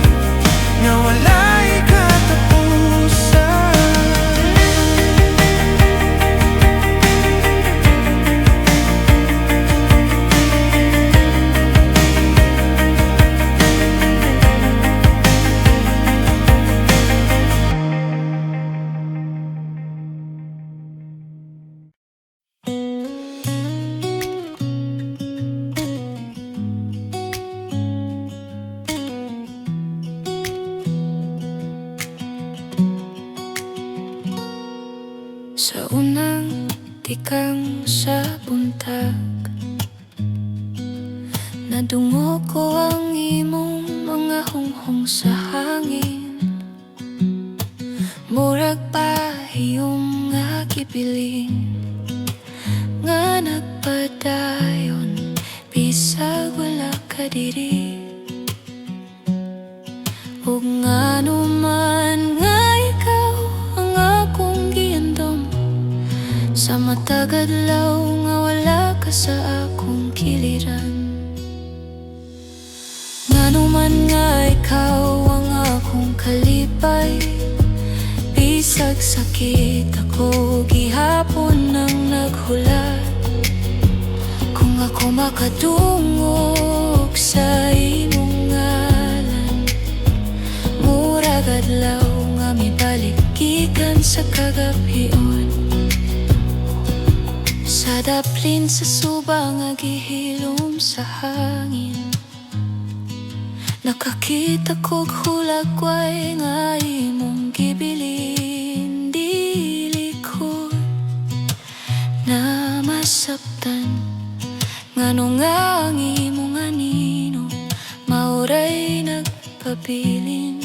nga walay katapusan.
Sa unang tikang sa buntag, nadungo ko ang imong mga hunghong sa hangin. Murag pahiyom nga gipiling, nga nagpadayon bisag wala ka diri. Ug ngano man nga ikaw ang akong giandom, sa matag adlaw nga wala ka sa akong kiliran. Ngano man nga ikaw ang akong kalipay, bisag sakit ako gihapon nang naghulat. Kung ako makadungog sa imong ngalan, murag adlaw nga mibalik gikan sa kagabion. Sa daplin sa suba nga gihilom sa hangin, nakakita ko'g hulagway nga imong gibilin. Dili ko na masabtan, ngano nga ang imong anino mauray nagpabilin.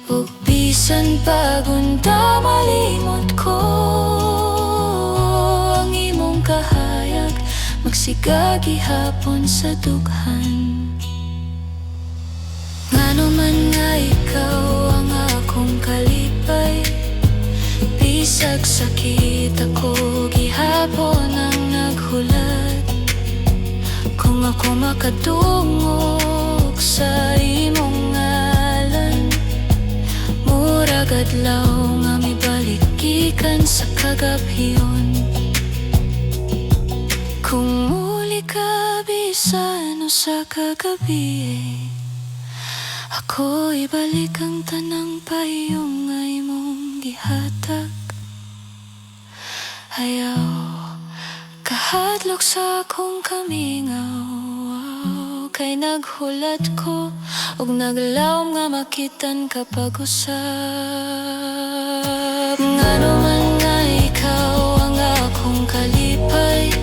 Ug bisan pagunta malimot ko ang imong kahayag, magsigagi hapon sa dughan. Ngano man nga ikaw ang akong kalipay, bisag sakit ako gihapon ang naghulat. Kung ako makadungog sa imong ngalan, murag adlaw nga mibalik gikan sa kagabion. Kung muli ka bisan usa ka gabi, ako ibalik ang tanang payong nga imong gihatag. Ayaw kahadlok sa akong kamingaw, kay naghulat ko ug naglawom nga makitan kapag usap. Ngano man nga ikaw ang akong kalipay,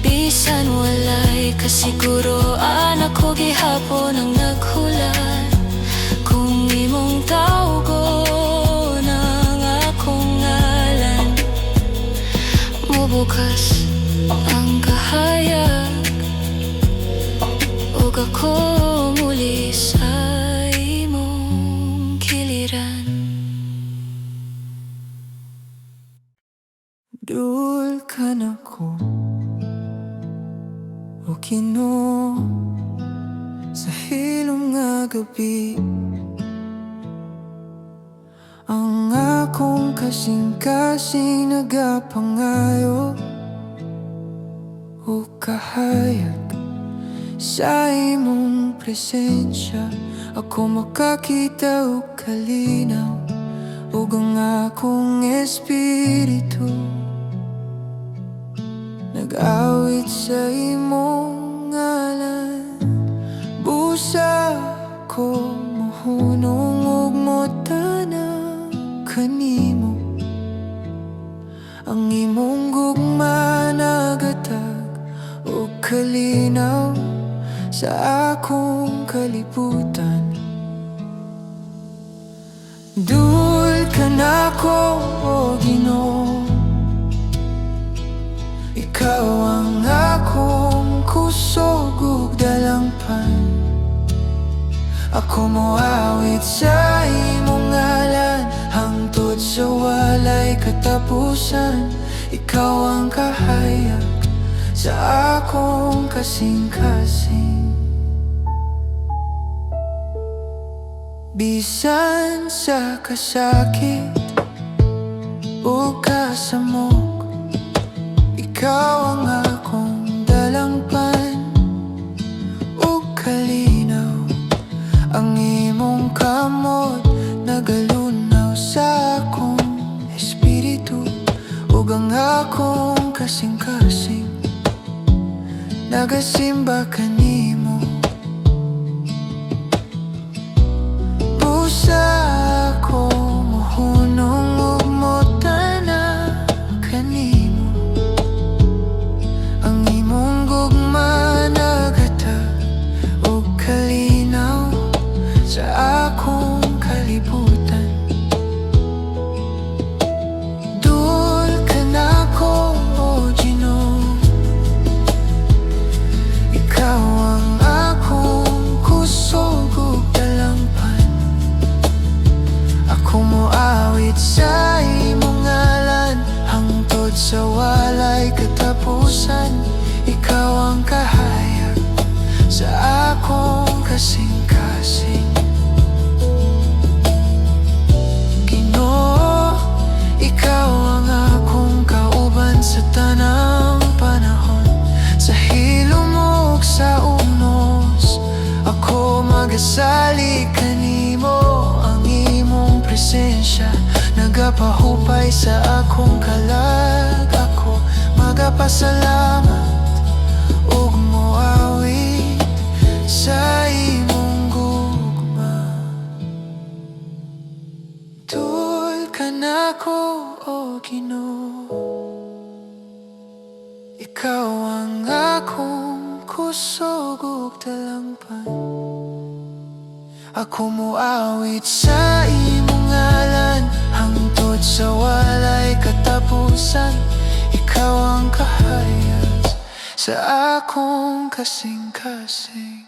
bisan walay kasiguroan ako gihapon ang naghulat. Kung imong tawgon ang akong ngalan, mubukas ang kahayag ug ako muli sa imong kiliran.
Dul ka na ko o Ginoo sa hilom nga gabi. Ang akong kasing-kasing nagapangayo o kahayag sa imong presensya. Ako makakita o kalinaw ug ang akong espiritu nag-awit sa imong ngalan. Busa ko mohunong ug motana kanimo, ang imong gugma nagatag ug kalinaw sa akong kalibutan. Dul ka nako o Ginoo, ikaw ang akong kusog ug dalangpan. Ako moawit sa imong ngalan hangtod sa walay katapusan. Ikaw ang kahayag sa akong kasing-kasing. Bisan sa kasakit o kasamok, ikaw ang akong dalangpan ug kalinaw. Ang imong kamot nagalunaw sa akong espiritu ug ang akong kasing-kasing nagasimba kanimo. Busa ako mohunong ug motana kanimo, ang imong gugma nagatag ug kalinaw sa akong kalibutan. Dul ka nako o Ginoo, ikaw ang akong kusog ug dalangpan. Ako moawit sa imong ngalan hangtod sa walay katapusan. Ikaw ang kahayag sa akong kasing-kasing. Ginoo, ikaw ang akong kauban sa tanang panahon. Sa hilom ug sa unos, ako magasali kanimo. Ang imong presensya nagapahupay sa akong kalag. Ako magapasalamat ug moawit sa imong gugma. Dul ka nako o Ginoo, ikaw ang akong kusog ug dalangpan. Ako moawit sa imong ngalan hangtod sa walay katapusan. Ikaw ang kahayag sa akong kasing-kasing.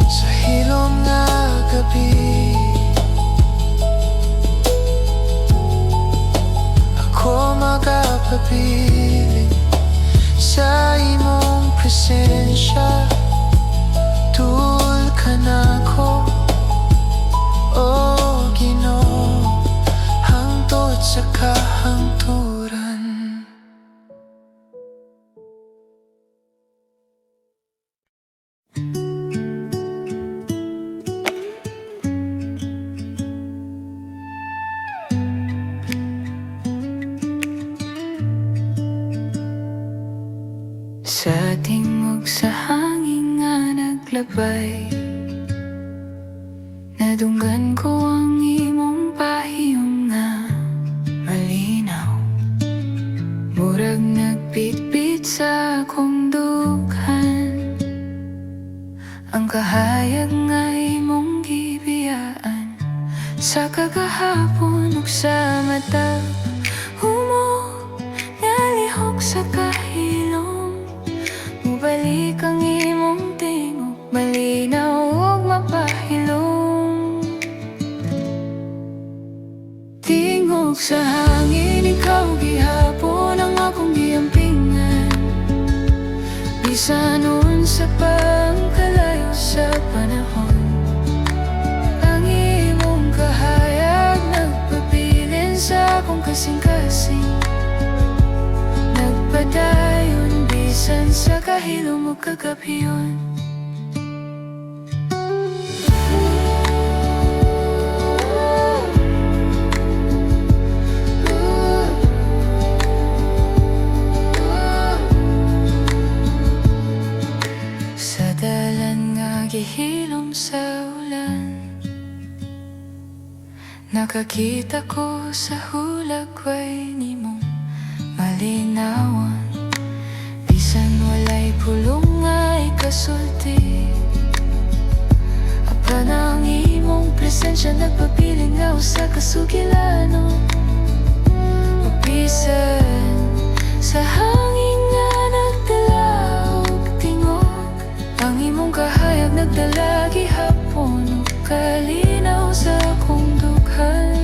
Sa hilom nga gabi, ako magapapiling sa imong presensya. Dul ka nako o Ginoo hangtod sa kahangturan. kalipay. Nadunggan ko ang imong pahiyong na malinaw, murag nagpitpit sa akong dughan. Ang kahayag nga imong gibiyaan sa kagahapon ug sa mata humo nalihok sa kahilom. Mubalik ang imong tingog, malinaw ug mapahilom. Tingog sa hangin, ikaw gihapon ang akong giampingan. Bisan unsa pa ang kalayo sa panahon, ang imong kahayag nagpabilin sa akong kasing-kasing. Nagpadayon bisan sa kahilom ug kagabhiyon. Sa dalan nga gihilom sa ulan, nakakita ko sa hulagway nimong malinawan. Bisan walay pulong nga ikasulti, apan ang imong presensya nagpabiling nga usa ka sugilano. Bisan sa hangin nga nagdala og tingog, ang imong kahayag nagdala gihapon ug kalinaw sa akong dughan.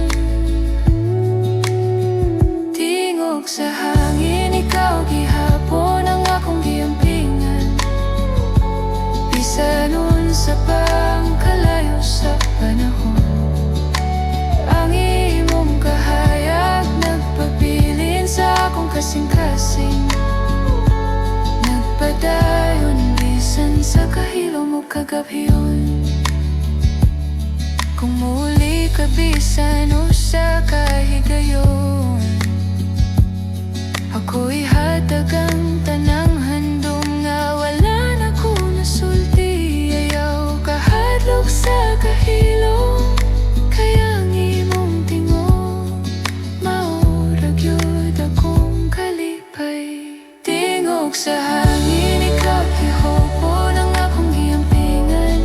Tingog sa hangin, ikaw gihapon ang akong giampingan. Bisan unsa pa ang kalayo sa panahon, ang imong kahayag nagpabilin sa akong kasing-kasing. Nagpadayon bisan sa kahilom ug kagabhiyon. Kung muli ka bisan usa ka higayon, ako'y hatag ang tanang handom nga wala na ko nasulti. Ayaw kahadlok sa kahilom, kaya ang imong tingog maurag yun akong kalipay. Tingog sa hangin, ikaw gihapon ang akong giampingan,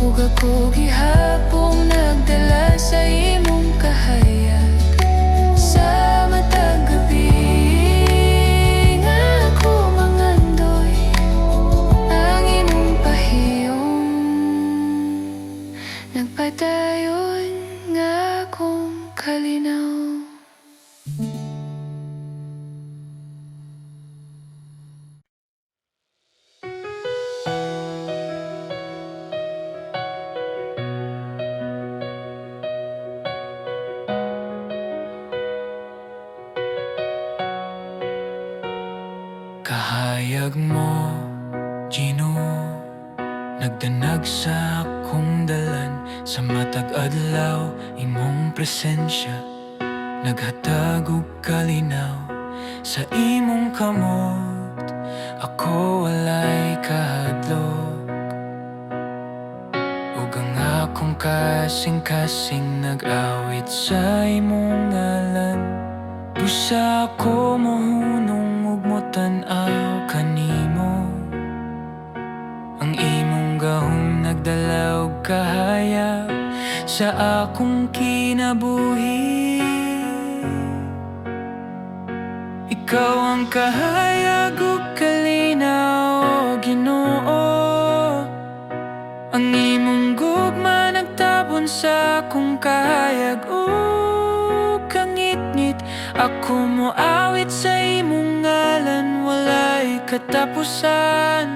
ug ako gihapon nagdala sa imong kahayag. Sa matag gabi nga ako mangandoy ang imong pahiyom, nagpadayon nga akong kalinaw.
Kahayag mo, Ginoo, nagdanag sa akong dalan. Sa matag adlaw, imong presensya naghatag og kalinaw. Sa imong kamot, ako walay kahadlok, ug ang akong kasing-kasing nag-awit sa imong ngalan. Busa ako mohunong ug motan-aw kanimo, ang imong gahom nagdala og kahayag sa akong kinabuhi. Ikaw ang kahayag ug kalinaw, Ginoo. Ang imong gugma nagtabon sa akong kahayag ug kangit-ngit. Ako moawit sa imong ngalan, walay katapusan.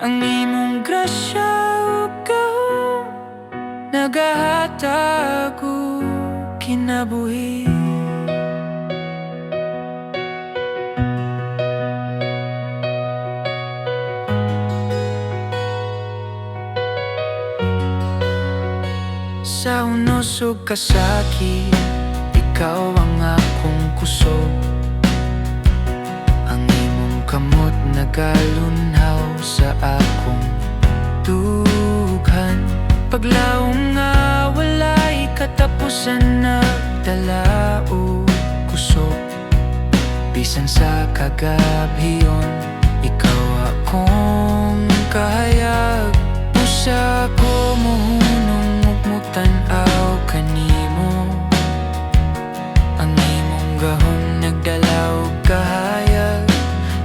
Ang imong grasya ug gahom nagahatag og kinabuhi. Sa unos ug kasakit, ikaw ang akong kusog. Ang imong kamot nagalunhaw sa akong dughan. Paglaom nga walay katapusan, nagdala og kusog. Bisan sa kagabhiyon, ikaw akong kahayag. Usa ko mohunong ug mutanaw kanimo. Ang imong gahom nagdala og kahayag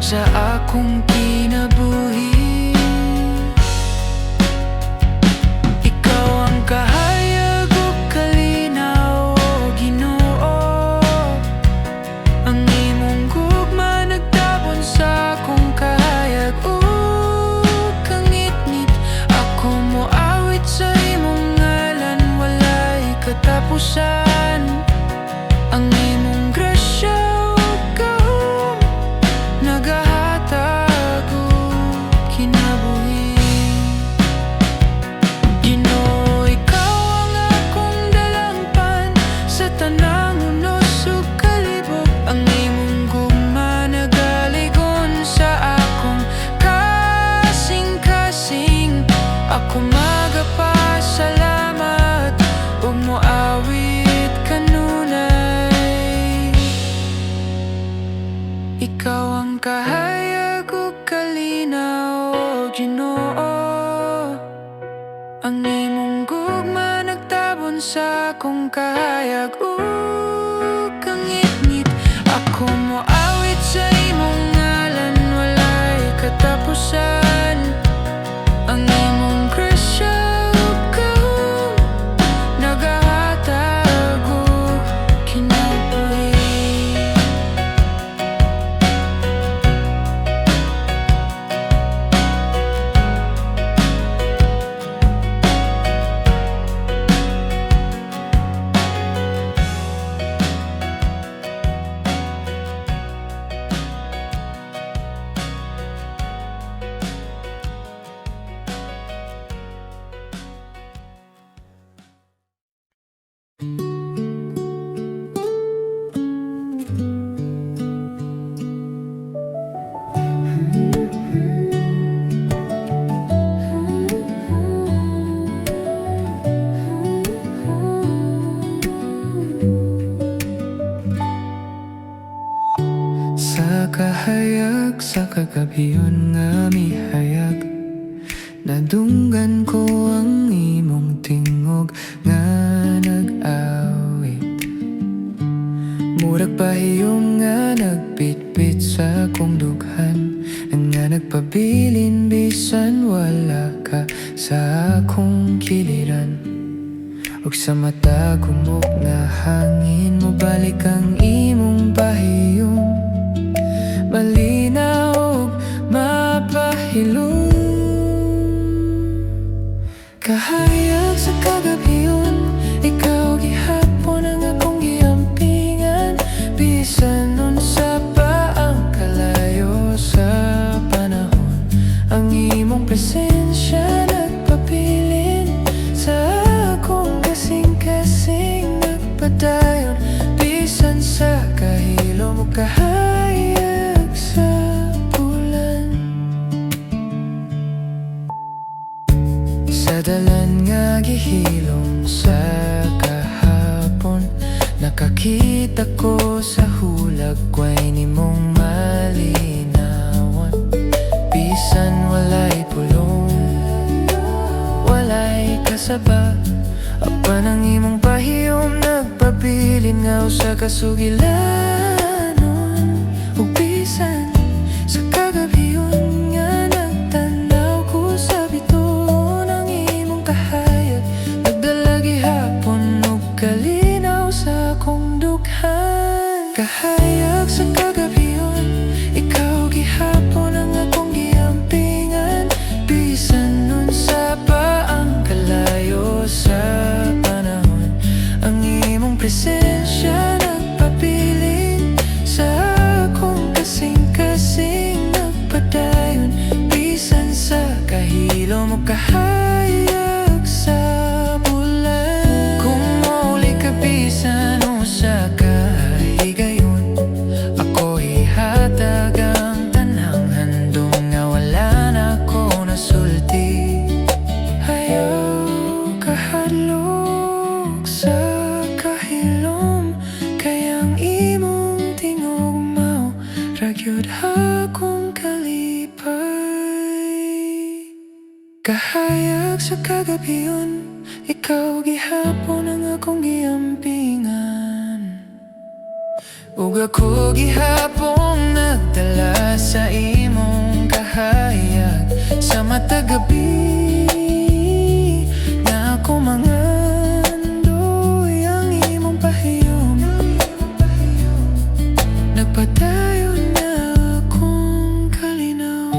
sa akong kinabuhi. Ikaw ang kahayag ug kalinaw, o Ginoo. Ang imong gugma nagtabon sa akong kahayag ug kangitngit. Ako moawit sa imong ngalan, walay katapusan. Ang imong grasya ug gahom nagahatag og kinabuhi. Ginoo, ikaw ang akong dalangpan sa tanang unos ug kalibog. Ang imong gugma nagaligon sa akong kasing-kasing. Ako magapasalamat ug moawit kanunay. Ikaw ang kahayag ug kalinaw, o Ginoo. Ang imong gugma nagtabon sa akong kahayag ug kangitngit. Ako moawit sa imong ngalan, walay katapusan. Ang imong grasya ug gahom nagahatag og kinabuhi. Sa kahayag sa kagabiyon nga mihayag, nadunggan ko ang imong tingog nga nag-awit. Murag pahiyom nga nagpitpit sa akong dughan, nga nagpabilin bisan wala ka sa akong kiliran. Ug sa mata kumok nga hangin mo balik ang imong pahiyom, malinaw ug mapahilom. Kahayag sa kagabiyon, ikaw gihapon ang akong giampingan. Bisan unsa pa ang kalayo sa panahon, ang imong presensya nagpabilin sa akong kasing-kasing. Nagpadayon bisan sa kahilom ug kahayag sa bulan. Sa dalan nga gihilom sa kahapon, nakakita ko sa hulag kway nimong malinawan. Bisan walay pulong, walay kasaba, apan ang imong pahiyom nagpabilin nga usa ka sugilanon. Ug bisan sa kagabiyon nga nagtanaw ko sa bituon, ang imong kahayag nagdala gihapon ug kalinaw sa akong dughan. Kahayag sa kagabiyon, ikaw gihapon ang akong giampingan. Bisan unsa pa ang kalayo sa panahon, ang imong presensya nagpabilin sa akong kasing-kasing. Nagpadayon bisan sa kahilom ug kahayag sa bulan. Kung mauli ka bisan usa ka higayon, ako ihatag ang tanang handom nga wala na ko nasulti. sa kagabi yun, ikaw gihapon ang akong giampingan. Ug ako gihapon nagdala sa imong kahayag. Sa matag gabi na ako mangandoy ang imong pahiyom. Nagpadayon na akong kalinaw.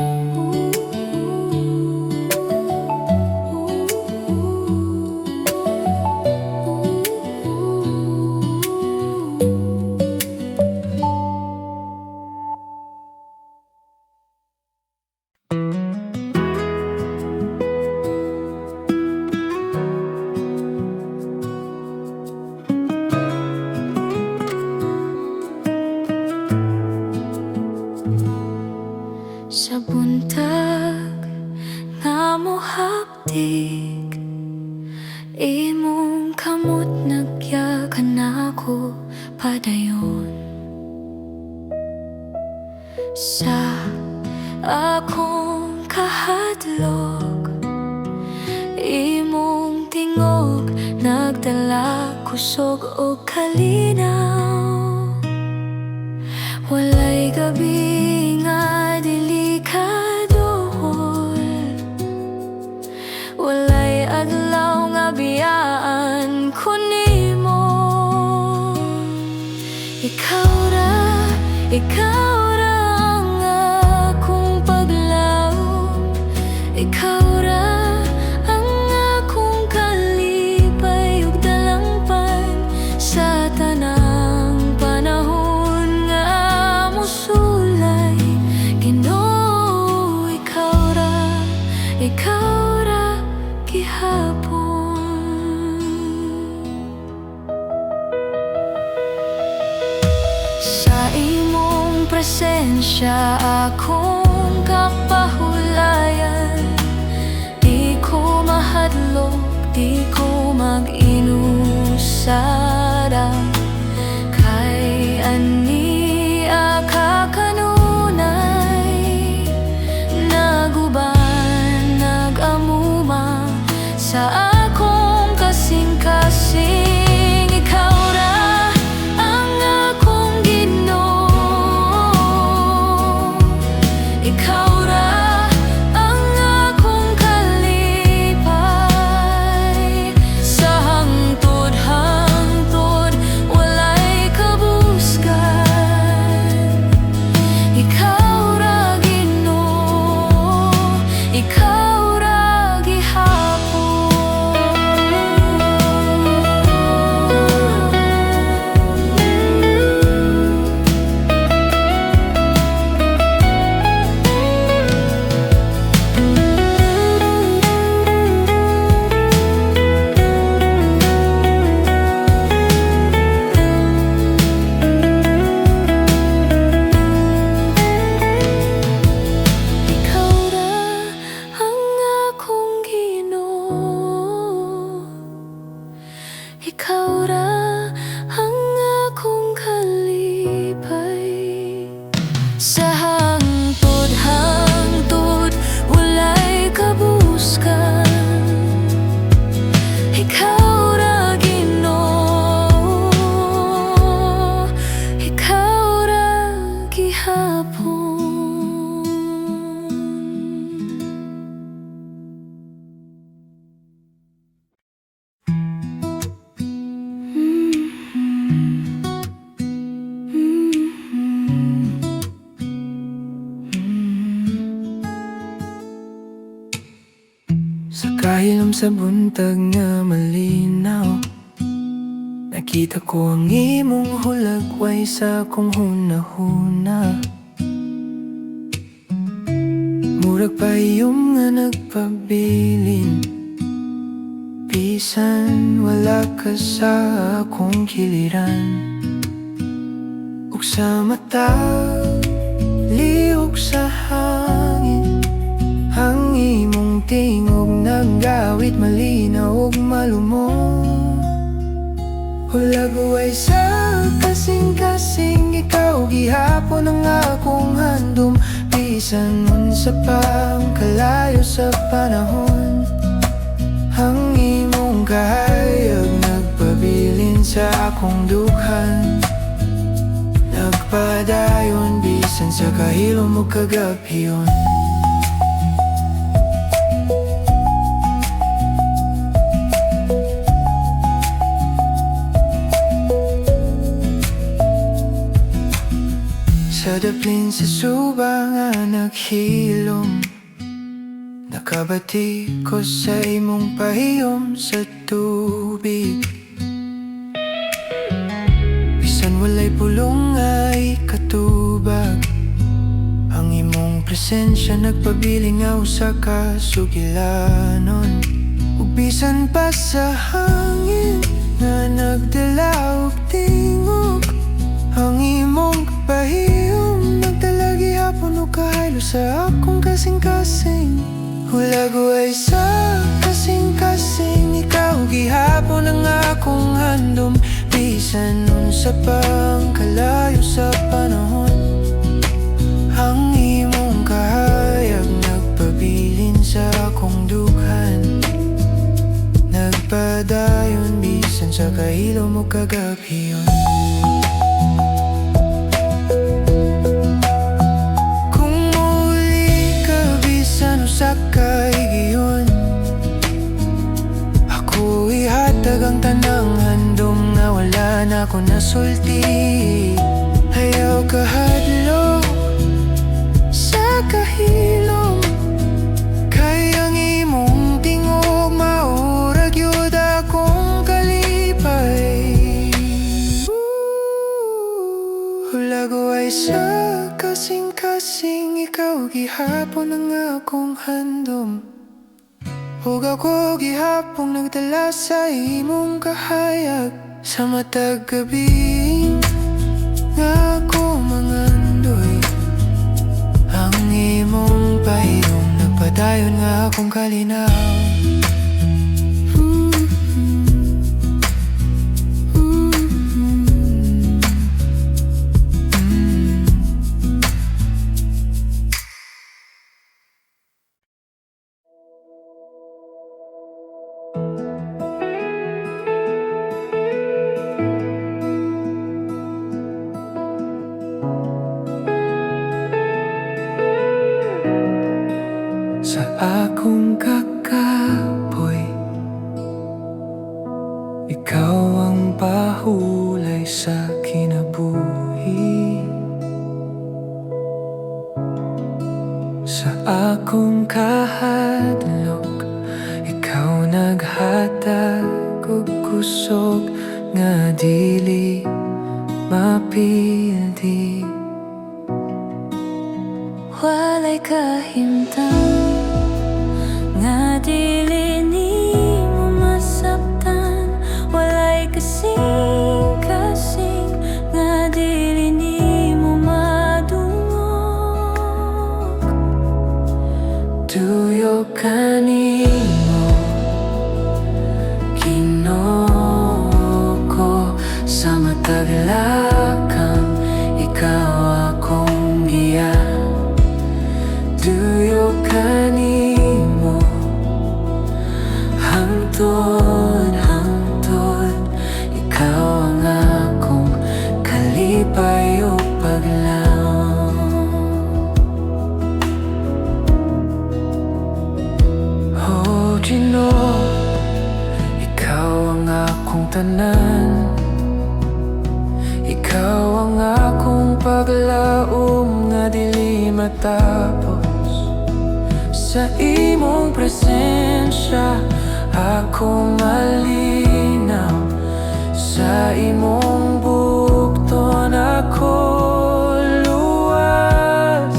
Sa buntag nga mohapdik, imong kamot nagyakan ako padayon. Sa akong kahadlok, imong tingog nagdala kusog o kalinaw. Walay gabi nga dili kaduhol, walay adlaw nga biyaan ko nimo. Ikaw ra ang akong paglaom. Ikaw ra ang akong kalipay ug dalangpan sa tanang panahon nga mosulay. Ginoo, ikaw ra gihapon. Sa imong presensya akong kapahulayan. Di ko mahadlok, di ko mag-inusara. Kay ania ka kanunay, naguban, nag-amuma sa akong kasing-kasing. Ikaw ra ang akong Ginoo. Ikaw ra ang akong kalipay. Sa hangtod-hangtod walay kabuskan. Ikaw ra Ginoo, ikaw ra gihapon. Ikaw ra ang akong Ginoo. Ikaw ra ang akong kalipay. Sa hangtod-hangtod walay kabuskan. Ikaw ra Ginoo, ikaw ra gihapon.
Sa kahilom sa buntag nga malinaw, nakita ko ang imong hulagway sa akong hunahuna. Murag payong nga nagpabilin, bisan wala ka sa akong kiliran. Ug sa mata, lihok sa hangin, ang imong tingog naggawit malinaw ug malumong. Hulagway sa kasing-kasing, ikaw gihapon ang akong handom. Bisan unsa pa ang kalayo sa panahon, Ang imong kahayag nagpabilin sa akong dukhan. Nagpadayon bisan sa kahilo mo kagapyon. Sa daplin sa suba nga naghilom, nakabati ko sa imong pahiyom sa tubig. Bisan walay pulong ay katubag, ang imong presensya nagpabiling nga usa ka sugilanon. Ug bisan pa sa hangin nga nagdala og tingog, ang imong pahiyom nagdala gihapon og kahaylo sa akong kasing-kasing. Hulago ay sa kasing-kasing, ikaw gihapon ang akong handom. Bisan unsa pang kalayo sa panahon, ang imong kahayag nagpabilin sa akong dughan. Nagpadayon bisan sa kahilo mo kagaphiyon. Sakay giyon, ako ihatag ang tanang handom nga wala na ko nasulti. Ayaw kahadlok sa kahilom, kay ang imong tingog maurag yun akong kalipay. Hulago ay sa kasing-kasing, ikaw gihapon ang akong handom. Ug ako gihapon nagdala sa imong kahayag sa matag gabi nga ako mangandoy. Ang imong pahiyom nagpadayon nga akong kalinaw. Sa akong kakapoy, ikaw ang pahulay sa kinabuhi. Sa akong kahadlok, ikaw naghatag og kusog nga dili mapildi.
Walay kahimtang nga dili nimo masabtan, walay kasing-kasing nga dili nimo madungog.
Tuyo kanimo Ginoo ko, sa matag lakang ikaw akong giya. Tuyo kanimo hangtod, ikaw ang akong kalipay o paglaw. Oh Ginoo, ikaw ang akong tanan, ikaw ang akong paglaom nga dili matapos. Sa imong presensya ako malinaw, sa imong bugton ako luwas.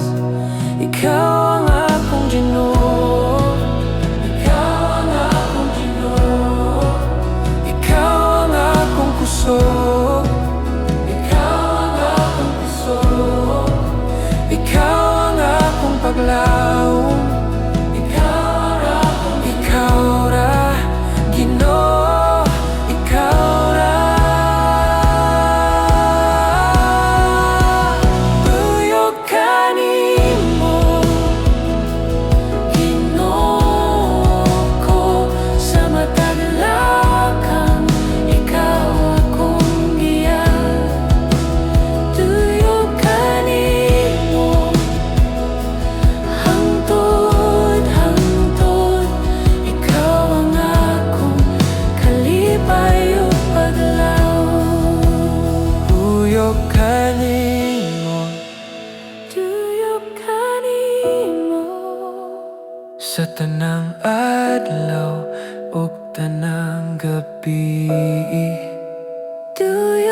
Ikaw ang akong Ginoo, ikaw ang akong Ginoo, ikaw ang akong kusog, ikaw ang akong kusog, ikaw ang akong paglaom. Ikaw ra, Ginoo, ikaw ra.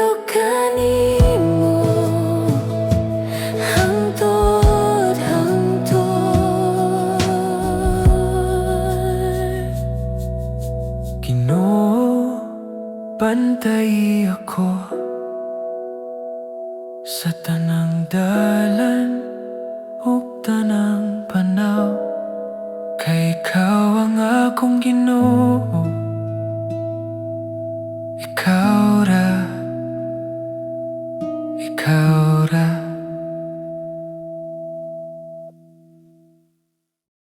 Kuyog kanimo hangtod hangtod.
Ginoo, bantay ako sa tanang dalan ug tanang panaw, kay ikaw ang akong Ginoo. Ikaw ra, ikaw ra.